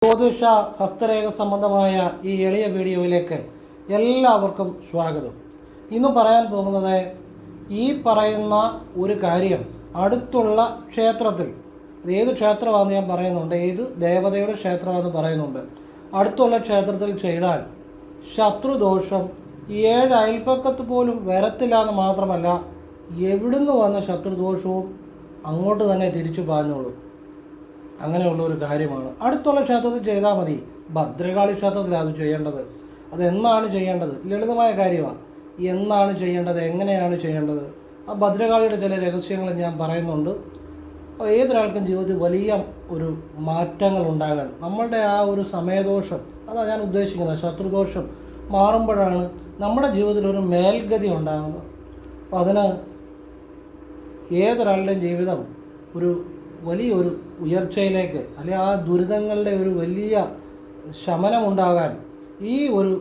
ജ്യോതിഷ ഹസ്തരേഖ സംബന്ധമായ ഈ എളിയ വീഡിയോയിലേക്ക് എല്ലാവർക്കും സ്വാഗതം. ഇന്ന് പറയാൻ പോകുന്നത് ഈ പറയുന്ന ഒരു കാര്യം അടുത്തുള്ള ക്ഷേത്രത്തിൽ, ഏത് ക്ഷേത്രമാണെന്ന് ഞാൻ പറയുന്നുണ്ട്, ഏത് ദേവതയുടെ ക്ഷേത്രമാണെന്ന് പറയുന്നുണ്ട്, അടുത്തുള്ള ക്ഷേത്രത്തിൽ ചെയ്താൽ ശത്രുദോഷം 7 അയൽപ്പക്കത്ത് പോലും വരത്തില്ല എന്ന് മാത്രമല്ല, എവിടുന്ന് വന്ന ശത്രുദോഷവും അങ്ങോട്ട് തന്നെ തിരിച്ചു പാഞ്ഞോളും. അങ്ങനെയുള്ള ഒരു കാര്യമാണ്. അടുത്തുള്ള ക്ഷേത്രത്തിൽ ചെയ്താൽ മതി. ഭദ്രകാളി ക്ഷേത്രത്തിലാണ് അത് ചെയ്യേണ്ടത്. അതെന്നാണ് ചെയ്യേണ്ടത്? ലളിതമായ കാര്യമാണ്. എന്നാണ് ചെയ്യേണ്ടത്, എങ്ങനെയാണ് ചെയ്യേണ്ടത്, ആ ഭദ്രകാളിയുടെ ചില രഹസ്യങ്ങൾ ഞാൻ പറയുന്നുണ്ട്. ഏതൊരാൾക്കും ജീവിതത്തിൽ വലിയ ഒരു മാറ്റങ്ങൾ ഉണ്ടാകാൻ നമ്മളുടെ ആ ഒരു സമയദോഷം, അതാണ് ഞാൻ ഉദ്ദേശിക്കുന്നത്, ശത്രുദോഷം മാറുമ്പോഴാണ് നമ്മുടെ ജീവിതത്തിൽ ഒരു മേൽഗതി ഉണ്ടാകുന്നത്. അപ്പോൾ അതിന് ഏതൊരാളുടെയും ജീവിതം ഒരു വലിയൊരു ഉയർച്ചയിലേക്ക്, അല്ലെങ്കിൽ ആ ദുരിതങ്ങളുടെ ഒരു വലിയ ശമനമുണ്ടാകാൻ ഈ ഒരു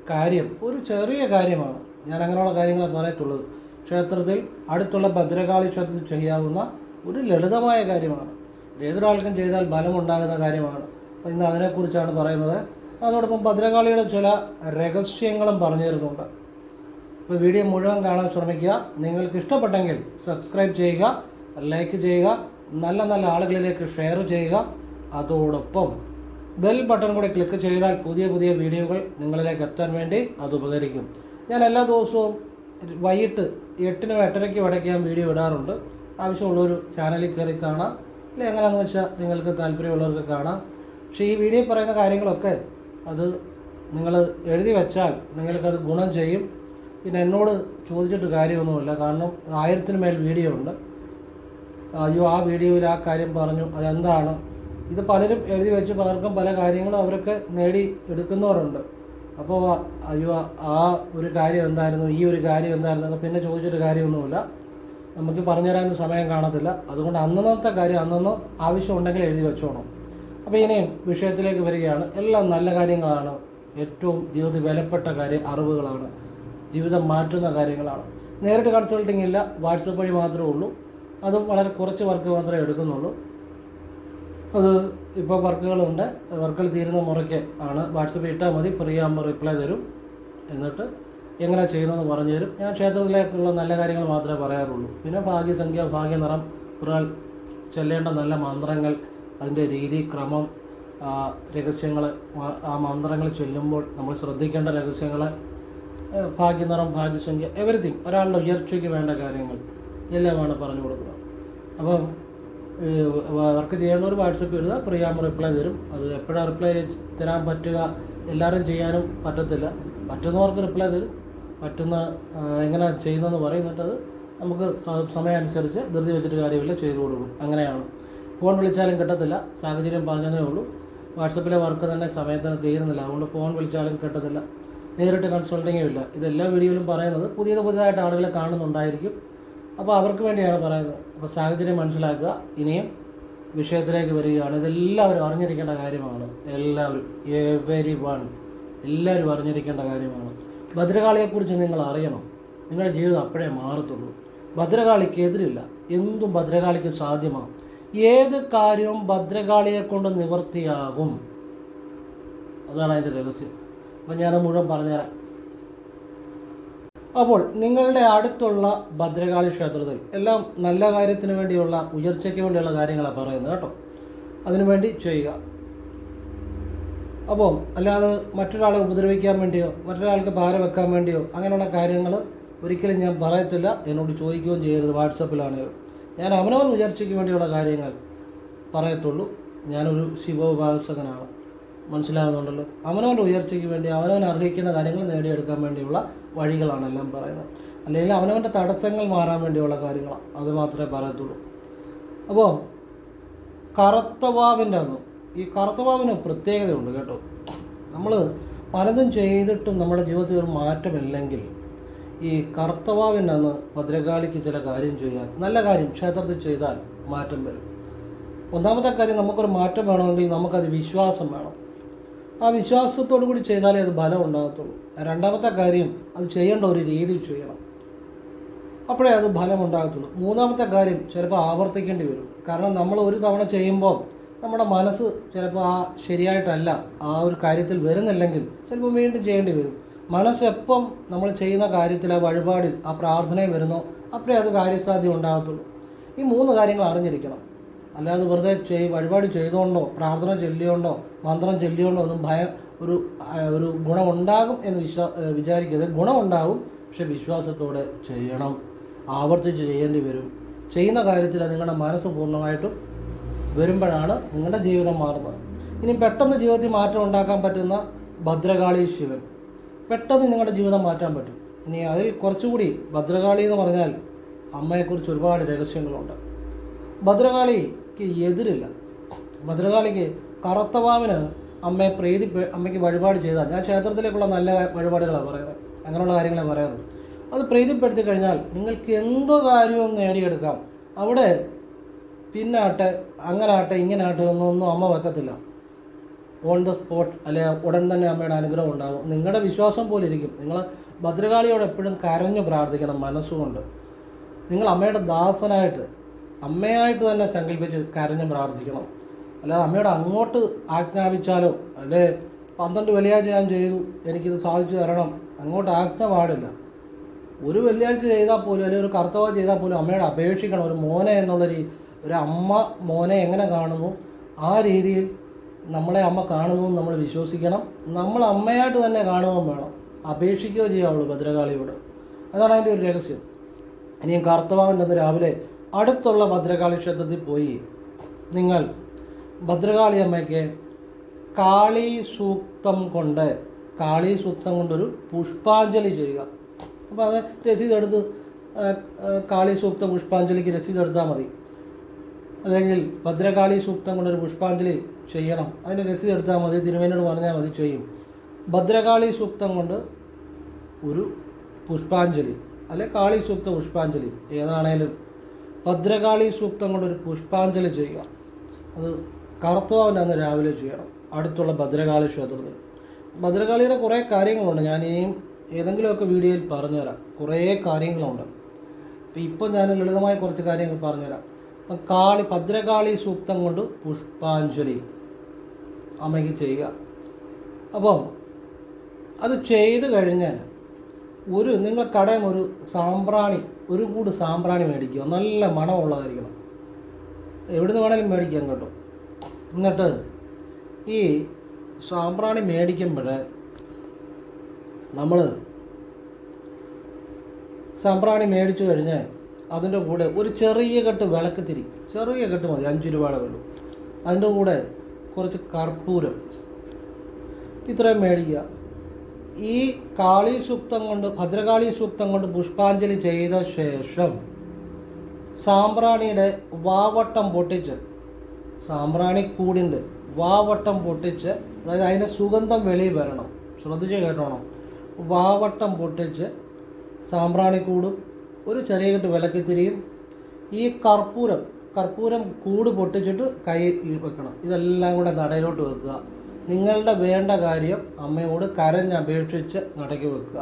കാര്യം ഒരു ചെറിയ കാര്യമാണ്. ഞാൻ അങ്ങനെയുള്ള കാര്യങ്ങൾ പറയത്തുള്ളൂ. ക്ഷേത്രത്തിൽ, അടുത്തുള്ള ഭദ്രകാളി ക്ഷേത്രത്തിൽ ചെയ്യാവുന്ന ഒരു ലളിതമായ കാര്യമാണ്. ഏതൊരാൾക്കും ചെയ്താൽ ഫലമുണ്ടാകുന്ന കാര്യമാണ്. അപ്പോൾ ഇന്ന് അതിനെക്കുറിച്ചാണ് പറയുന്നത്. അതോടൊപ്പം ഭദ്രകാളിയുടെ ചില രഹസ്യങ്ങളും പറഞ്ഞു തരുന്നുണ്ട്. അപ്പോൾ വീഡിയോ മുഴുവൻ കാണാൻ ശ്രമിക്കുക. നിങ്ങൾക്ക് ഇഷ്ടപ്പെട്ടെങ്കിൽ സബ്സ്ക്രൈബ് ചെയ്യുക, ലൈക്ക് ചെയ്യുക, നല്ല നല്ല ആളുകളിലേക്ക് ഷെയർ ചെയ്യുക. അതോടൊപ്പം ബെൽ ബട്ടൺ കൂടെ ക്ലിക്ക് ചെയ്താൽ പുതിയ പുതിയ വീഡിയോകൾ നിങ്ങളിലേക്ക് എത്താൻ വേണ്ടി അത് ഉപകരിക്കും. ഞാൻ എല്ലാ ദിവസവും വൈകിട്ട് 8-നും 8:30-ക്കും ഇടയ്ക്ക് ഞാൻ വീഡിയോ ഇടാറുണ്ട്. ആവശ്യമുള്ളൊരു ചാനലിൽ കയറി കാണാം, അല്ലെങ്കിൽ എങ്ങനെയാണെന്ന് വെച്ചാൽ നിങ്ങൾക്ക് താല്പര്യമുള്ളവർക്ക് കാണാം. പക്ഷേ ഈ വീഡിയോ പറയുന്ന കാര്യങ്ങളൊക്കെ അത് നിങ്ങൾ എഴുതി വെച്ചാൽ നിങ്ങൾക്കത് ഗുണം ചെയ്യും. പിന്നെ എന്നോട് ചോദിച്ചിട്ട് കാര്യമൊന്നുമില്ല, കാരണം 1000-ന് മേൽ വീഡിയോ ഉണ്ട്. അയ്യോ ആ വീഡിയോയിൽ ആ കാര്യം പറഞ്ഞു, അതെന്താണ്, ഇത് പലരും എഴുതി വെച്ച് പലർക്കും പല കാര്യങ്ങളും അവരൊക്കെ നേടി എടുക്കുന്നവരുണ്ട്. അപ്പോൾ അയ്യോ ആ ഒരു കാര്യം എന്തായിരുന്നു, ഈ ഒരു കാര്യം എന്തായിരുന്നു, പിന്നെ ചോദിച്ചിട്ട് കാര്യമൊന്നുമില്ല. നമുക്ക് പറഞ്ഞുതരാനും സമയം കാണത്തില്ല. അതുകൊണ്ട് അന്നത്തെ കാര്യം അന്നൊന്ന് ആവശ്യമുണ്ടെങ്കിൽ എഴുതി വെച്ചോണം. അപ്പോൾ ഇനിയും വിഷയത്തിലേക്ക് വരികയാണ്. എല്ലാം നല്ല കാര്യങ്ങളാണ്. ഏറ്റവും ജീവിതത്തിൽ വിലപ്പെട്ട അറിവുകളാണ്. ജീവിതം മാറ്റുന്ന കാര്യങ്ങളാണ്. നേരിട്ട് കൺസൾട്ടിങ് ഇല്ല, വാട്സപ്പ് വഴി മാത്രമേ ഉള്ളൂ. അതും വളരെ കുറച്ച് വർക്ക് മാത്രമേ എടുക്കുന്നുള്ളൂ. അത് ഇപ്പോൾ വർക്കുകളുണ്ട്. വർക്കുകൾ തീരുന്ന മുറയ്ക്ക് ആണ്. വാട്സപ്പിൽ ഇട്ടാൽ മതി, ഫ്രീ ആകുമ്പോൾ റിപ്ലൈ തരും. എന്നിട്ട് എങ്ങനെ ചെയ്യുന്നതെന്ന് പറഞ്ഞു തരും. ഞാൻ ക്ഷേത്രത്തിലേക്കുള്ള നല്ല കാര്യങ്ങൾ മാത്രമേ പറയാറുള്ളൂ. പിന്നെ ഭാഗ്യസംഖ്യ, ഭാഗ്യനിറം, ഒരാൾ ചെല്ലേണ്ട നല്ല മന്ത്രങ്ങൾ, അതിൻ്റെ രീതി, ക്രമം, രഹസ്യങ്ങൾ, ആ മന്ത്രങ്ങൾ ചൊല്ലുമ്പോൾ നമ്മൾ ശ്രദ്ധിക്കേണ്ട രഹസ്യങ്ങൾ, ഭാഗ്യനിറം, ഭാഗ്യസംഖ്യ, എവരിത്തിങ്, ഒരാളുടെ ഉയർച്ചയ്ക്ക് വേണ്ട കാര്യങ്ങൾ എല്ലാമാണ് പറഞ്ഞു കൊടുക്കുന്നത്. അപ്പം വർക്ക് ചെയ്യേണ്ടവർ വാട്സപ്പ് ഇടുക, ഫ്രീ ആകുമ്പോൾ റിപ്ലൈ തരും. അത് എപ്പോഴാണ് റിപ്ലൈ തരാൻ പറ്റുക, എല്ലാവരും ചെയ്യാനും പറ്റത്തില്ല. പറ്റുന്നവർക്ക് റിപ്ലൈ തരും. പറ്റുന്ന എങ്ങനെ ചെയ്യുന്നതെന്ന് പറയും. എന്നിട്ടത് നമുക്ക് സമയം അനുസരിച്ച് ധൃതി വെച്ചിട്ട് കാര്യമില്ല, ചെയ്തു കൊടുക്കും. അങ്ങനെയാണ്. ഫോൺ വിളിച്ചാലും കിട്ടത്തില്ല, സാഹചര്യം പറഞ്ഞതേ ഉള്ളൂ. വാട്സപ്പിലെ വർക്ക് തന്നെ സമയത്തിന് തീരുന്നില്ല, അതുകൊണ്ട് ഫോൺ വിളിച്ചാലും കിട്ടത്തില്ല. നേരിട്ട് കൺസൾട്ടിങ്ങും ഇല്ല. ഇതെല്ലാ വീഡിയോയിലും പറയുന്നത് പുതിയതായിട്ട് ആളുകളെ കാണുന്നുണ്ടായിരിക്കും. അപ്പോൾ അവർക്ക് വേണ്ടിയാണ് പറയുന്നത്. അപ്പോൾ സാഹചര്യം മനസ്സിലാക്കുക. ഇനിയും വിഷയത്തിലേക്ക് വരികയാണ്. ഇതെല്ലാവരും അറിഞ്ഞിരിക്കേണ്ട കാര്യമാണ്. എല്ലാവരും അറിഞ്ഞിരിക്കേണ്ട കാര്യമാണ്. ഭദ്രകാളിയെക്കുറിച്ച് നിങ്ങൾ അറിയണം. നിങ്ങളുടെ ജീവിതം അപ്പോഴേ മാറത്തുള്ളൂ. ഭദ്രകാളിക്ക് എതിരില്ല. എന്തും ഭദ്രകാളിക്ക് സാധ്യമാണ്. ഏത് കാര്യവും ഭദ്രകാളിയെ കൊണ്ട് നിവൃത്തിയാകും. അതാണ് അതിൻ്റെ രഹസ്യം. അപ്പം ഞാൻ മുഴുവൻ പറഞ്ഞുതരാം. അപ്പോൾ നിങ്ങളുടെ അടുത്തുള്ള ഭദ്രകാളി ക്ഷേത്രത്തിൽ എല്ലാം നല്ല കാര്യത്തിന് വേണ്ടിയുള്ള, ഉയർച്ചയ്ക്ക് വേണ്ടിയുള്ള കാര്യങ്ങളാണ് പറയുന്നത് കേട്ടോ. അതിനുവേണ്ടി ചെയ്യുക. അപ്പോൾ അല്ലാതെ മറ്റൊരാളെ ഉപദ്രവിക്കാൻ വേണ്ടിയോ മറ്റൊരാൾക്ക് ഭാരം വെക്കാൻ വേണ്ടിയോ അങ്ങനെയുള്ള കാര്യങ്ങൾ ഒരിക്കലും ഞാൻ പറയത്തില്ല. എന്നോട് ചോദിക്കുകയും ചെയ്യരുത്. വാട്സപ്പിലാണെങ്കിലും ഞാൻ അവനവൻ ഉയർച്ചയ്ക്ക് വേണ്ടിയുള്ള കാര്യങ്ങൾ പറയത്തുള്ളൂ. ഞാനൊരു ശിവോപാസകനാണ്, മനസ്സിലാകുന്നുണ്ടല്ലോ. അവനവൻ്റെ ഉയർച്ചയ്ക്ക് വേണ്ടി അവനവൻ അർഹിക്കുന്ന കാര്യങ്ങൾ നേടിയെടുക്കാൻ വേണ്ടിയുള്ള വഴികളാണ് എല്ലാം പറയുന്നത്. അല്ലെങ്കിൽ അവനവൻ്റെ തടസ്സങ്ങൾ മാറാൻ വേണ്ടിയുള്ള കാര്യങ്ങളാണ്, അത് മാത്രമേ പറയത്തുള്ളൂ. അപ്പോൾ കറുത്തവാവിൻ്റെ അന്ന്, ഈ കറുത്തവാവിന് പ്രത്യേകതയുണ്ട് കേട്ടോ. നമ്മൾ പലതും ചെയ്തിട്ടും നമ്മുടെ ജീവിതത്തിൽ ഒരു മാറ്റമില്ലെങ്കിൽ ഈ കറുത്തവാവിൻ്റെ അന്ന് ഭദ്രകാളിക്ക് ചില കാര്യം ചെയ്യാൻ, നല്ല കാര്യം ക്ഷേത്രത്തിൽ ചെയ്താൽ മാറ്റം വരും. ഒന്നാമത്തെ കാര്യം, നമുക്കൊരു മാറ്റം വേണമെങ്കിൽ നമുക്കത് വിശ്വാസം വേണം. ആ വിശ്വാസത്തോടു കൂടി ചെയ്താലേ അത് ഫലം ഉണ്ടാകത്തുള്ളൂ. രണ്ടാമത്തെ കാര്യം, അത് ചെയ്യേണ്ട ഒരു രീതിയിൽ ചെയ്യണം. അപ്പോഴേ അത് ഫലം ഉണ്ടാകത്തുള്ളൂ. മൂന്നാമത്തെ കാര്യം, ചിലപ്പോൾ ആവർത്തിക്കേണ്ടി വരും. കാരണം നമ്മൾ ഒരു തവണ ചെയ്യുമ്പോൾ നമ്മുടെ മനസ്സ് ചിലപ്പോൾ ആ ശരിയായിട്ടല്ല ആ ഒരു കാര്യത്തിൽ വരുന്നില്ലെങ്കിൽ ചിലപ്പോൾ വീണ്ടും ചെയ്യേണ്ടി വരും. മനസ്സെപ്പം നമ്മൾ ചെയ്യുന്ന കാര്യത്തിൽ, ആ വഴിപാടിൽ, ആ പ്രാർത്ഥനയിൽ വരുന്നോ അപ്പോഴേ അത് കാര്യസാധ്യം ഉണ്ടാകത്തുള്ളൂ. ഈ 3 കാര്യങ്ങൾ അറിഞ്ഞിരിക്കണം. അല്ലാതെ വെറുതെ വഴിപാട് ചെയ്തുകൊണ്ടോ പ്രാർത്ഥന ചൊല്ലിയോണ്ടോ മന്ത്രം ചൊല്ലിയോണ്ടോ ഒന്നും ഒരു ഗുണമുണ്ടാകും എന്ന് വിചാരിക്കരുത്. ഗുണമുണ്ടാകും, പക്ഷെ വിശ്വാസത്തോടെ ചെയ്യണം. ആവർത്തിച്ച് ചെയ്യേണ്ടി വരും. ചെയ്യുന്ന കാര്യത്തിൽ നിങ്ങളുടെ മനസ്സ് പൂർണ്ണമായിട്ടും വരുമ്പോഴാണ് നിങ്ങളുടെ ജീവിതം മാറുന്നത്. ഇനി പെട്ടെന്ന് ജീവിതത്തിൽ മാറ്റം ഉണ്ടാക്കാൻ പറ്റുന്ന ഭദ്രകാളി ശിവൻ, പെട്ടെന്ന് നിങ്ങളുടെ ജീവിതം മാറ്റാൻ പറ്റും. ഇനി അതിൽ കുറച്ചുകൂടി ഭദ്രകാളി എന്ന് പറഞ്ഞാൽ അമ്മയെക്കുറിച്ച് ഒരുപാട് രഹസ്യങ്ങളുണ്ട്. ഭദ്രകാളിക്ക് എതിരില്ല. ഭദ്രകാളിക്ക് കറുത്തവാവിന് അമ്മയ്ക്ക് വഴിപാട് ചെയ്താൽ, ഞാൻ ക്ഷേത്രത്തിലേക്കുള്ള നല്ല വഴിപാടുകളാണ് പറയുന്നത്, അങ്ങനെയുള്ള കാര്യങ്ങളെ പറയാറുള്ളൂ. അത് പ്രീതിപ്പെടുത്തി കഴിഞ്ഞാൽ നിങ്ങൾക്ക് എന്തോ കാര്യവും നേടിയെടുക്കാം. അവിടെ പിന്നാട്ടെ അങ്ങനാട്ടെ ഇങ്ങനാട്ടെ ഒന്നും അമ്മ വെക്കത്തില്ല. ഓൺ ദ സ്പോട്ട് അല്ലെ ഉടൻ തന്നെ അമ്മയുടെ അനുഗ്രഹം ഉണ്ടാകും. നിങ്ങളുടെ വിശ്വാസം പോലെ ഇരിക്കും. നിങ്ങൾ ഭദ്രകാളിയോട് എപ്പോഴും കരഞ്ഞു പ്രാർത്ഥിക്കണം മനസ്സുകൊണ്ട്. നിങ്ങൾ അമ്മയുടെ ദാസനായിട്ട് അമ്മയായിട്ട് തന്നെ സങ്കല്പിച്ച് കരഞ്ഞു പ്രാർത്ഥിക്കണം. അല്ലാതെ അമ്മയോട് അങ്ങോട്ട് ആജ്ഞാപിച്ചാലോ അല്ലെ 12 വെള്ളിയാഴ്ച ഞാൻ ചെയ്തു എനിക്കിത് സാധിച്ചു തരണം അങ്ങോട്ട് ആജ്ഞ പാടില്ല. ഒരു വെള്ളിയാഴ്ച ചെയ്താൽ പോലും അല്ലെങ്കിൽ ഒരു കർത്തവ്യം ചെയ്താൽ പോലും അമ്മയോട് അപേക്ഷിക്കണം. ഒരു മോനെ എന്നുള്ളൊരു ഒരു അമ്മ മോനെ എങ്ങനെ കാണുന്നു ആ രീതിയിൽ നമ്മളെ അമ്മ കാണുന്നു നമ്മൾ വിശ്വസിക്കണം. നമ്മൾ അമ്മയായിട്ട് തന്നെ കാണുകയും വേണം, അപേക്ഷിക്കുകയോ ചെയ്യാവുള്ളൂ ഭദ്രകാളിയോട്. അതാണ് അതിൻ്റെ ഒരു രഹസ്യം. ഇനിയും കർത്തവാവിൻ്റെ രാവിലെ അടുത്തുള്ള ഭദ്രകാളി ക്ഷേത്രത്തിൽ പോയി നിങ്ങൾ ഭദ്രകാളി അമ്മയ്ക്ക് കാളി സൂക്തം കൊണ്ടൊരു പുഷ്പാഞ്ജലി ചെയ്യുക. അപ്പോൾ അത് രസീതെടുത്ത് കാളി സൂക്ത പുഷ്പാഞ്ജലിക്ക് രസീതെടുത്താൽ മതി. അല്ലെങ്കിൽ ഭദ്രകാളി സൂക്തം കൊണ്ടൊരു പുഷ്പാഞ്ജലി ചെയ്യണം, അതിന് രസീതെടുത്താൽ മതി. തിരുമേനോട് പറഞ്ഞാൽ മതി, ചെയ്യും. ഭദ്രകാളി സൂക്തം കൊണ്ട് ഒരു പുഷ്പാഞ്ജലി അല്ലെ കാളി സൂക്ത പുഷ്പാഞ്ജലി ഏതാണേലും ഭദ്രകാളി സൂക്തം കൊണ്ടൊരു പുഷ്പാഞ്ജലി ചെയ്യുക. അത് കറുത്തവാവിൻ്റെ അന്ന് രാവിലെ ചെയ്യണം അടുത്തുള്ള ഭദ്രകാളി ക്ഷേത്രത്തിൽ. ഭദ്രകാളിയുടെ കുറേ കാര്യങ്ങളുണ്ട്, ഞാൻ ഇനിയും ഏതെങ്കിലുമൊക്കെ വീഡിയോയിൽ പറഞ്ഞുതരാം. കുറേ കാര്യങ്ങളുണ്ട്. ഇപ്പം ഞാൻ ലളിതമായ കുറച്ച് കാര്യങ്ങൾ പറഞ്ഞുതരാം. ഭദ്രകാളി സൂക്തം കൊണ്ട് പുഷ്പാഞ്ജലി അമ്മയ്ക്ക് ചെയ്യുക. അപ്പം അത് ചെയ്ത് കഴിഞ്ഞ് നിങ്ങൾ കടയിൽ ഒരു കൂട് സാമ്പ്രാണി മേടിക്കുക. നല്ല മണമുള്ളതായിരിക്കണം, എവിടുന്ന് വേണേലും മേടിക്കാം കേട്ടോ. എന്നിട്ട് ഈ സാമ്പ്രാണി മേടിക്കുമ്പോൾ നമ്മൾ സാമ്പ്രാണി മേടിച്ചു കഴിഞ്ഞ് അതിൻ്റെ കൂടെ ഒരു ചെറിയ കെട്ട് വിളക്കുതിരി, ചെറിയ കെട്ട് മതി, 5 രൂപയുടെ ഉള്ളൂ. അതിൻ്റെ കൂടെ കുറച്ച് കർപ്പൂരം, ഇത്രയും മേടിക്കുക. ഈ ഭദ്രകാളി സൂക്തം കൊണ്ട് പുഷ്പാഞ്ജലി ചെയ്ത ശേഷം സാമ്പ്രാണിയുടെ വാവട്ടം പൊട്ടിച്ച്, സാമ്പ്രാണിക്കൂടിൻ്റെ വാവട്ടം പൊട്ടിച്ച്, അതായത് അതിൻ്റെ സുഗന്ധം വെളിയിൽ വരണം, ശ്രദ്ധിച്ച് കേട്ടോണം. വാവട്ടം പൊട്ടിച്ച് സാമ്പ്രാണിക്കൂടും ഒരു ചെറിയ കെട്ട് വിളക്കുതിരിയും ഈ കർപ്പൂരം കൂട് പൊട്ടിച്ചിട്ട് കൈ വെക്കണം. ഇതെല്ലാം കൂടെ നടയിലോട്ട് വെക്കുക. നിങ്ങളുടെ വേണ്ട കാര്യം അമ്മയോട് കരഞ്ഞപേക്ഷിച്ച് നടക്കി വെക്കുക.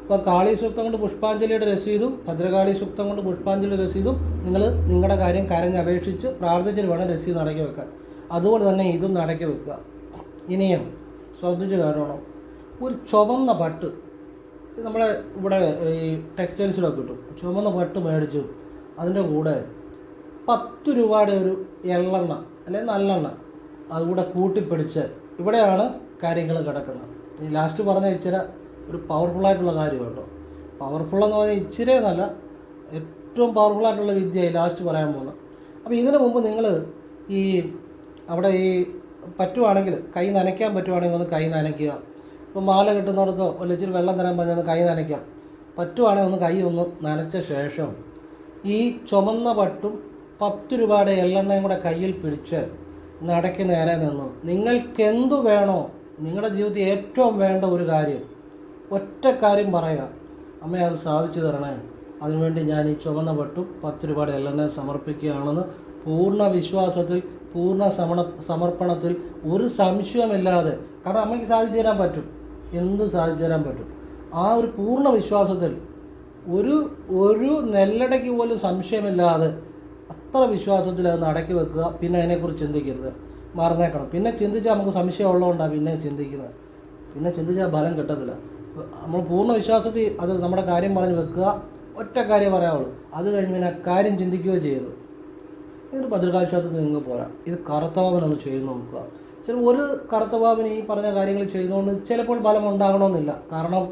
അപ്പോൾ കാളി സൂക്തം കൊണ്ട് പുഷ്പാഞ്ജലിയുടെ രസീതും ഭദ്രകാളി സൂക്തം കൊണ്ട് പുഷ്പാഞ്ജലി രസീതും നിങ്ങൾ നിങ്ങളുടെ കാര്യം കരഞ്ഞപേക്ഷിച്ച് പ്രാർത്ഥിച്ചിട്ട് വേണം രസീത് നടക്കി വെക്കാൻ. അതുപോലെ തന്നെ ഇതും നടക്കി വെക്കുക. ഇനിയും ശ്രദ്ധിച്ച് കേട്ടോണം, ഒരു ചുവന്ന പട്ട് നമ്മുടെ ഇവിടെ ഈ ടെക്സ്റ്റൈൽസിലൊക്കെ കിട്ടും. ചുവന്ന പട്ട് മേടിച്ചു അതിൻ്റെ കൂടെ 10 രൂപയുടെ ഒരു എള്ളെണ്ണ അല്ലെങ്കിൽ നല്ലെണ്ണ അതുകൂടെ കൂട്ടിപ്പിടിച്ച്, ഇവിടെയാണ് കാര്യങ്ങൾ കിടക്കുന്നത്. ഈ ലാസ്റ്റ് പറഞ്ഞ ഇച്ചിരി ഒരു പവർഫുള്ളായിട്ടുള്ള കാര്യം കേട്ടോ. പവർഫുള്ളെന്ന് പറഞ്ഞാൽ ഇച്ചിരി എന്നല്ല, ഏറ്റവും പവർഫുള്ളായിട്ടുള്ള വിദ്യയായി ലാസ്റ്റ് പറയാൻ പോകുന്നത്. അപ്പോൾ ഇതിനു മുമ്പ് നിങ്ങൾ അവിടെ പറ്റുവാണെങ്കിൽ കൈ നനയ്ക്കാൻ പറ്റുവാണെങ്കിൽ ഒന്ന് കൈ നനയ്ക്കുക. ഇപ്പോൾ മാല കിട്ടുന്നിടത്തോ അല്ല ഇച്ചിരി വെള്ളം തരാൻ പറഞ്ഞൊന്ന് കൈ നനയ്ക്കാം. പറ്റുവാണെങ്കിൽ ഒന്ന് കൈ ഒന്ന് നനച്ച ശേഷം ഈ ചുമന്ന പട്ടും 10 രൂപയുടെ എള്ളെണ്ണയും കൂടെ കയ്യിൽ പിടിച്ച് നടക്കി നേരെ നിന്നു നിങ്ങൾക്കെന്തു വേണോ, നിങ്ങളുടെ ജീവിതത്തിൽ ഏറ്റവും വേണ്ട ഒരു കാര്യം, ഒറ്റ കാര്യം പറയുക, അമ്മ അത് സാധിച്ചു തരണേ, അതിനുവേണ്ടി ഞാൻ ഈ ചുമന്ന പട്ടും 10 രൂപയുടെ എള്ളെണ്ണയും സമർപ്പിക്കുകയാണെന്ന് പൂർണ്ണ വിശ്വാസത്തിൽ, പൂർണ്ണ സമർപ്പണത്തിൽ, ഒരു സംശയമില്ലാതെ, കാരണം അമ്മയ്ക്ക് സാധിച്ചു തരാൻ പറ്റും, എന്ത് സാധിച്ചു തരാൻ പറ്റും. ആ ഒരു പൂർണ്ണ വിശ്വാസത്തിൽ ഒരു നെല്ലടയ്ക്ക് പോലും സംശയമില്ലാതെ അത്ര വിശ്വാസത്തിൽ അത് നടക്കി വെക്കുക. പിന്നെ അതിനെക്കുറിച്ച് ചിന്തിക്കരുത്. മറന്നേക്കണം. പിന്നെ ചിന്തിച്ചാൽ നമുക്ക് സംശയം ഉള്ളതുകൊണ്ടാണ് പിന്നെ ചിന്തിക്കുന്നത്. പിന്നെ ചിന്തിച്ചാൽ ഫലം കിട്ടത്തില്ല. നമ്മൾ പൂർണ്ണ വിശ്വാസത്തിൽ അത് നമ്മുടെ കാര്യം പറഞ്ഞ് വെക്കുക, ഒറ്റ കാര്യം പറയാവുള്ളൂ. അത് കഴിഞ്ഞ് പിന്നെ കാര്യം ചിന്തിക്കുകയോ ചെയ്യരുത്. ഇതൊരു ഭദ്രകാളി ക്ഷേത്രത്തിൽ നിങ്ങൾക്ക് പോരാ. ഇത് കറുത്തവാമനൊന്ന് ചെയ്ത് നോക്കുക. ഒരു കറുത്തവാമൻ ഈ പറഞ്ഞ കാര്യങ്ങൾ ചെയ്യുന്നതുകൊണ്ട് ചിലപ്പോൾ ഫലം ഉണ്ടാകണമെന്നില്ല. കാരണം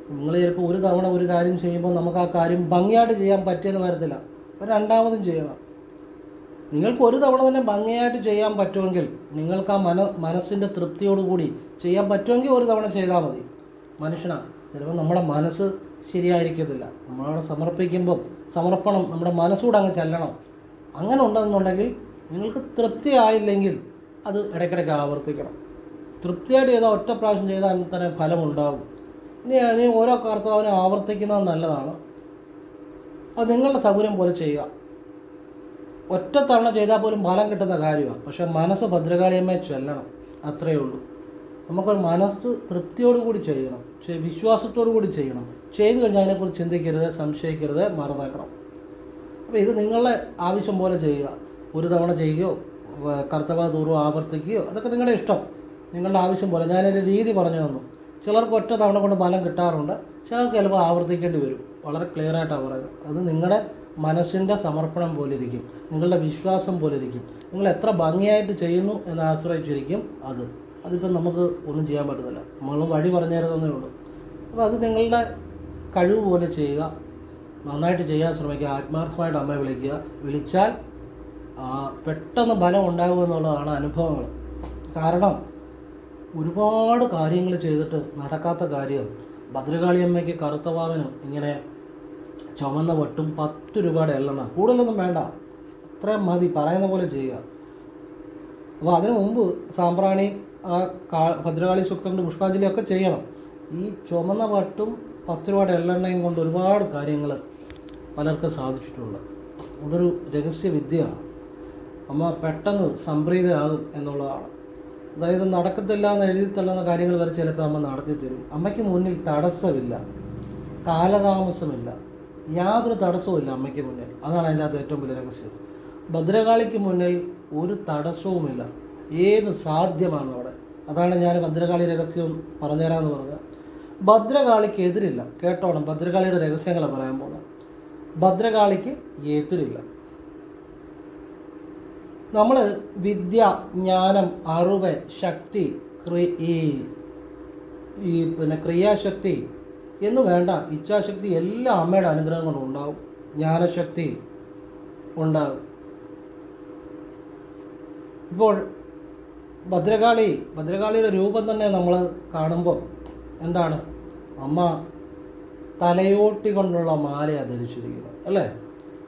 നിങ്ങൾ ചിലപ്പോൾ ഒരു തവണ ഒരു കാര്യം ചെയ്യുമ്പോൾ നമുക്ക് ആ കാര്യം ഭംഗിയായിട്ട് ചെയ്യാൻ പറ്റിയെന്ന് വരത്തില്ല. അപ്പോൾ രണ്ടാമതും ചെയ്യണം. നിങ്ങൾക്ക് ഒരു തവണ തന്നെ ഭംഗിയായിട്ട് ചെയ്യാൻ പറ്റുമെങ്കിൽ, നിങ്ങൾക്ക് ആ മനസ്സിൻ്റെ തൃപ്തിയോടുകൂടി ചെയ്യാൻ പറ്റുമെങ്കിൽ ഒരു തവണ ചെയ്താൽ മതി. മനുഷ്യനാണ്, ചിലപ്പോൾ നമ്മുടെ മനസ്സ് ശരിയായിരിക്കത്തില്ല. നമ്മളവിടെ സമർപ്പിക്കുമ്പോൾ സമർപ്പണം നമ്മുടെ മനസ്സൂടെ അങ്ങ് ചെല്ലണം. അങ്ങനെ ഉണ്ടെന്നുണ്ടെങ്കിൽ നിങ്ങൾക്ക് തൃപ്തി ആയില്ലെങ്കിൽ അത് ഇടയ്ക്കിടയ്ക്ക് ആവർത്തിക്കണം. തൃപ്തിയായിട്ട് ചെയ്താൽ ഒറ്റ പ്രാവശ്യം ചെയ്താൽ തന്നെ ഫലമുണ്ടാകും. ഇനി ഓരോ കർത്താവിനും ആവർത്തിക്കുന്നത് നല്ലതാണ്. അത് നിങ്ങളുടെ സൗകര്യം പോലെ ചെയ്യുക. ഒറ്റ തവണ ചെയ്താൽ പോലും ഫലം കിട്ടുന്ന കാര്യമാണ്. പക്ഷേ മനസ്സ് ഭദ്രകാളിയമ്മയെ ചൊല്ലണം, അത്രയേ ഉള്ളൂ. നമുക്കൊരു മനസ്സ് തൃപ്തിയോടുകൂടി ചെയ്യണം, വിശ്വാസത്തോടു കൂടി ചെയ്യണം. ചെയ്തു കഴിഞ്ഞാൽ അതിനെക്കുറിച്ച് ചിന്തിക്കരുത്, സംശയിക്കരുത്, മറന്നേക്കണം. അപ്പോൾ ഇത് നിങ്ങളുടെ ആവശ്യം പോലെ ചെയ്യുക. ഒരു തവണ ചെയ്യുകയോ കർത്തവ്യപൂർവ്വം ആവർത്തിക്കുകയോ അതൊക്കെ നിങ്ങളുടെ ഇഷ്ടം, നിങ്ങളുടെ ആവശ്യം പോലെ. ഞാനൊരു രീതി പറഞ്ഞു തന്നു. ചിലർക്ക് ഒറ്റ തവണ കൊണ്ട് ഫലം കിട്ടാറുണ്ട്, ചിലർക്ക് ചിലപ്പോൾ ആവർത്തിക്കേണ്ടി വരും. വളരെ ക്ലിയറായിട്ടാണ് പറയുന്നത്. അത് നിങ്ങളുടെ മനസ്സിൻ്റെ സമർപ്പണം പോലെ ഇരിക്കും, നിങ്ങളുടെ വിശ്വാസം പോലെ ഇരിക്കും. നിങ്ങൾ എത്ര ഭംഗിയായിട്ട് ചെയ്യുന്നു എന്ന് ആശ്രയിച്ചിരിക്കും അതിപ്പോൾ നമുക്ക് ഒന്നും ചെയ്യാൻ പറ്റത്തില്ല. നമ്മൾ വഴി പറഞ്ഞു തരുന്നതേ ഉള്ളൂ. അപ്പോൾ അത് നിങ്ങളുടെ കഴിവ് പോലെ ചെയ്യുക, നന്നായിട്ട് ചെയ്യാൻ ശ്രമിക്കുക, ആത്മാർത്ഥമായിട്ട് അമ്മയെ വിളിക്കുക. വിളിച്ചാൽ പെട്ടെന്ന് ഫലം ഉണ്ടാകുമെന്നുള്ളതാണ് അനുഭവങ്ങൾ. കാരണം ഒരുപാട് കാര്യങ്ങൾ ചെയ്തിട്ട് നടക്കാത്ത കാര്യം ഭദ്രകാളിയമ്മയ്ക്ക് കറുത്തവാവനും ഇങ്ങനെ ചുമന്ന വട്ടും 10 രൂപയുടെ എള്ളെണ്ണ, കൂടുതലൊന്നും വേണ്ട, അത്രയും മതി, പറയുന്ന പോലെ ചെയ്യുക. അപ്പോൾ അതിനു മുമ്പ് സാമ്പ്രാണി ഭദ്രകാളി സൂക്തൻ്റെ പുഷ്പാഞ്ജലിയൊക്കെ ചെയ്യണം. ഈ ചുമന്ന വട്ടും 10 രൂപയുടെ എള്ളെണ്ണയും കൊണ്ട് ഒരുപാട് കാര്യങ്ങൾ പലർക്കും സാധിച്ചിട്ടുണ്ട്. അതൊരു രഹസ്യവിദ്യയാണ്. അമ്മ പെട്ടെന്ന് സംപ്രീതയാകും എന്നുള്ളതാണ്. അതായത് നടക്കത്തില്ല എന്ന് എഴുതി തള്ളുന്ന കാര്യങ്ങൾ വരെ ചിലപ്പോൾ അമ്മ നടത്തി തരും. അമ്മയ്ക്ക് മുന്നിൽ തടസ്സമില്ല, കാലതാമസമില്ല, യാതൊരു തടസ്സവുമില്ല അമ്മയ്ക്ക് മുന്നിൽ. അതാണ് അതിൻ്റെ അകത്ത് ഏറ്റവും വലിയ രഹസ്യം. ഭദ്രകാളിക്ക് മുന്നിൽ ഒരു തടസ്സവുമില്ല, ഏത് സാധ്യമാണ് അവിടെ. അതാണ് ഞാൻ ഭദ്രകാളി രഹസ്യം പറഞ്ഞുതരാമെന്ന് പറഞ്ഞത്. ഭദ്രകാളിക്ക് എതിരില്ല. കേട്ടോണം, ഭദ്രകാളിയുടെ രഹസ്യങ്ങളെ പറയാൻ പോകുന്നത്. ഭദ്രകാളിക്ക് എതിരില്ല. നമ്മൾ വിദ്യ, ജ്ഞാനം, അറിവ്, ശക്തി, പിന്നെ ക്രിയാശക്തി എന്ന് വേണ്ട, ഇച്ഛാശക്തി എല്ലാം അമ്മയുടെ അനുഗ്രഹം കൊണ്ട് ഉണ്ടാകും. ജ്ഞാനശക്തി ഉണ്ടാകും. ഇപ്പോൾ ഭദ്രകാളിയുടെ രൂപം തന്നെ നമ്മൾ കാണുമ്പോൾ എന്താണ്, അമ്മ തലയോട്ടി കൊണ്ടുള്ള മാലയാണ് ധരിച്ചിരിക്കുന്നത്, അല്ലേ?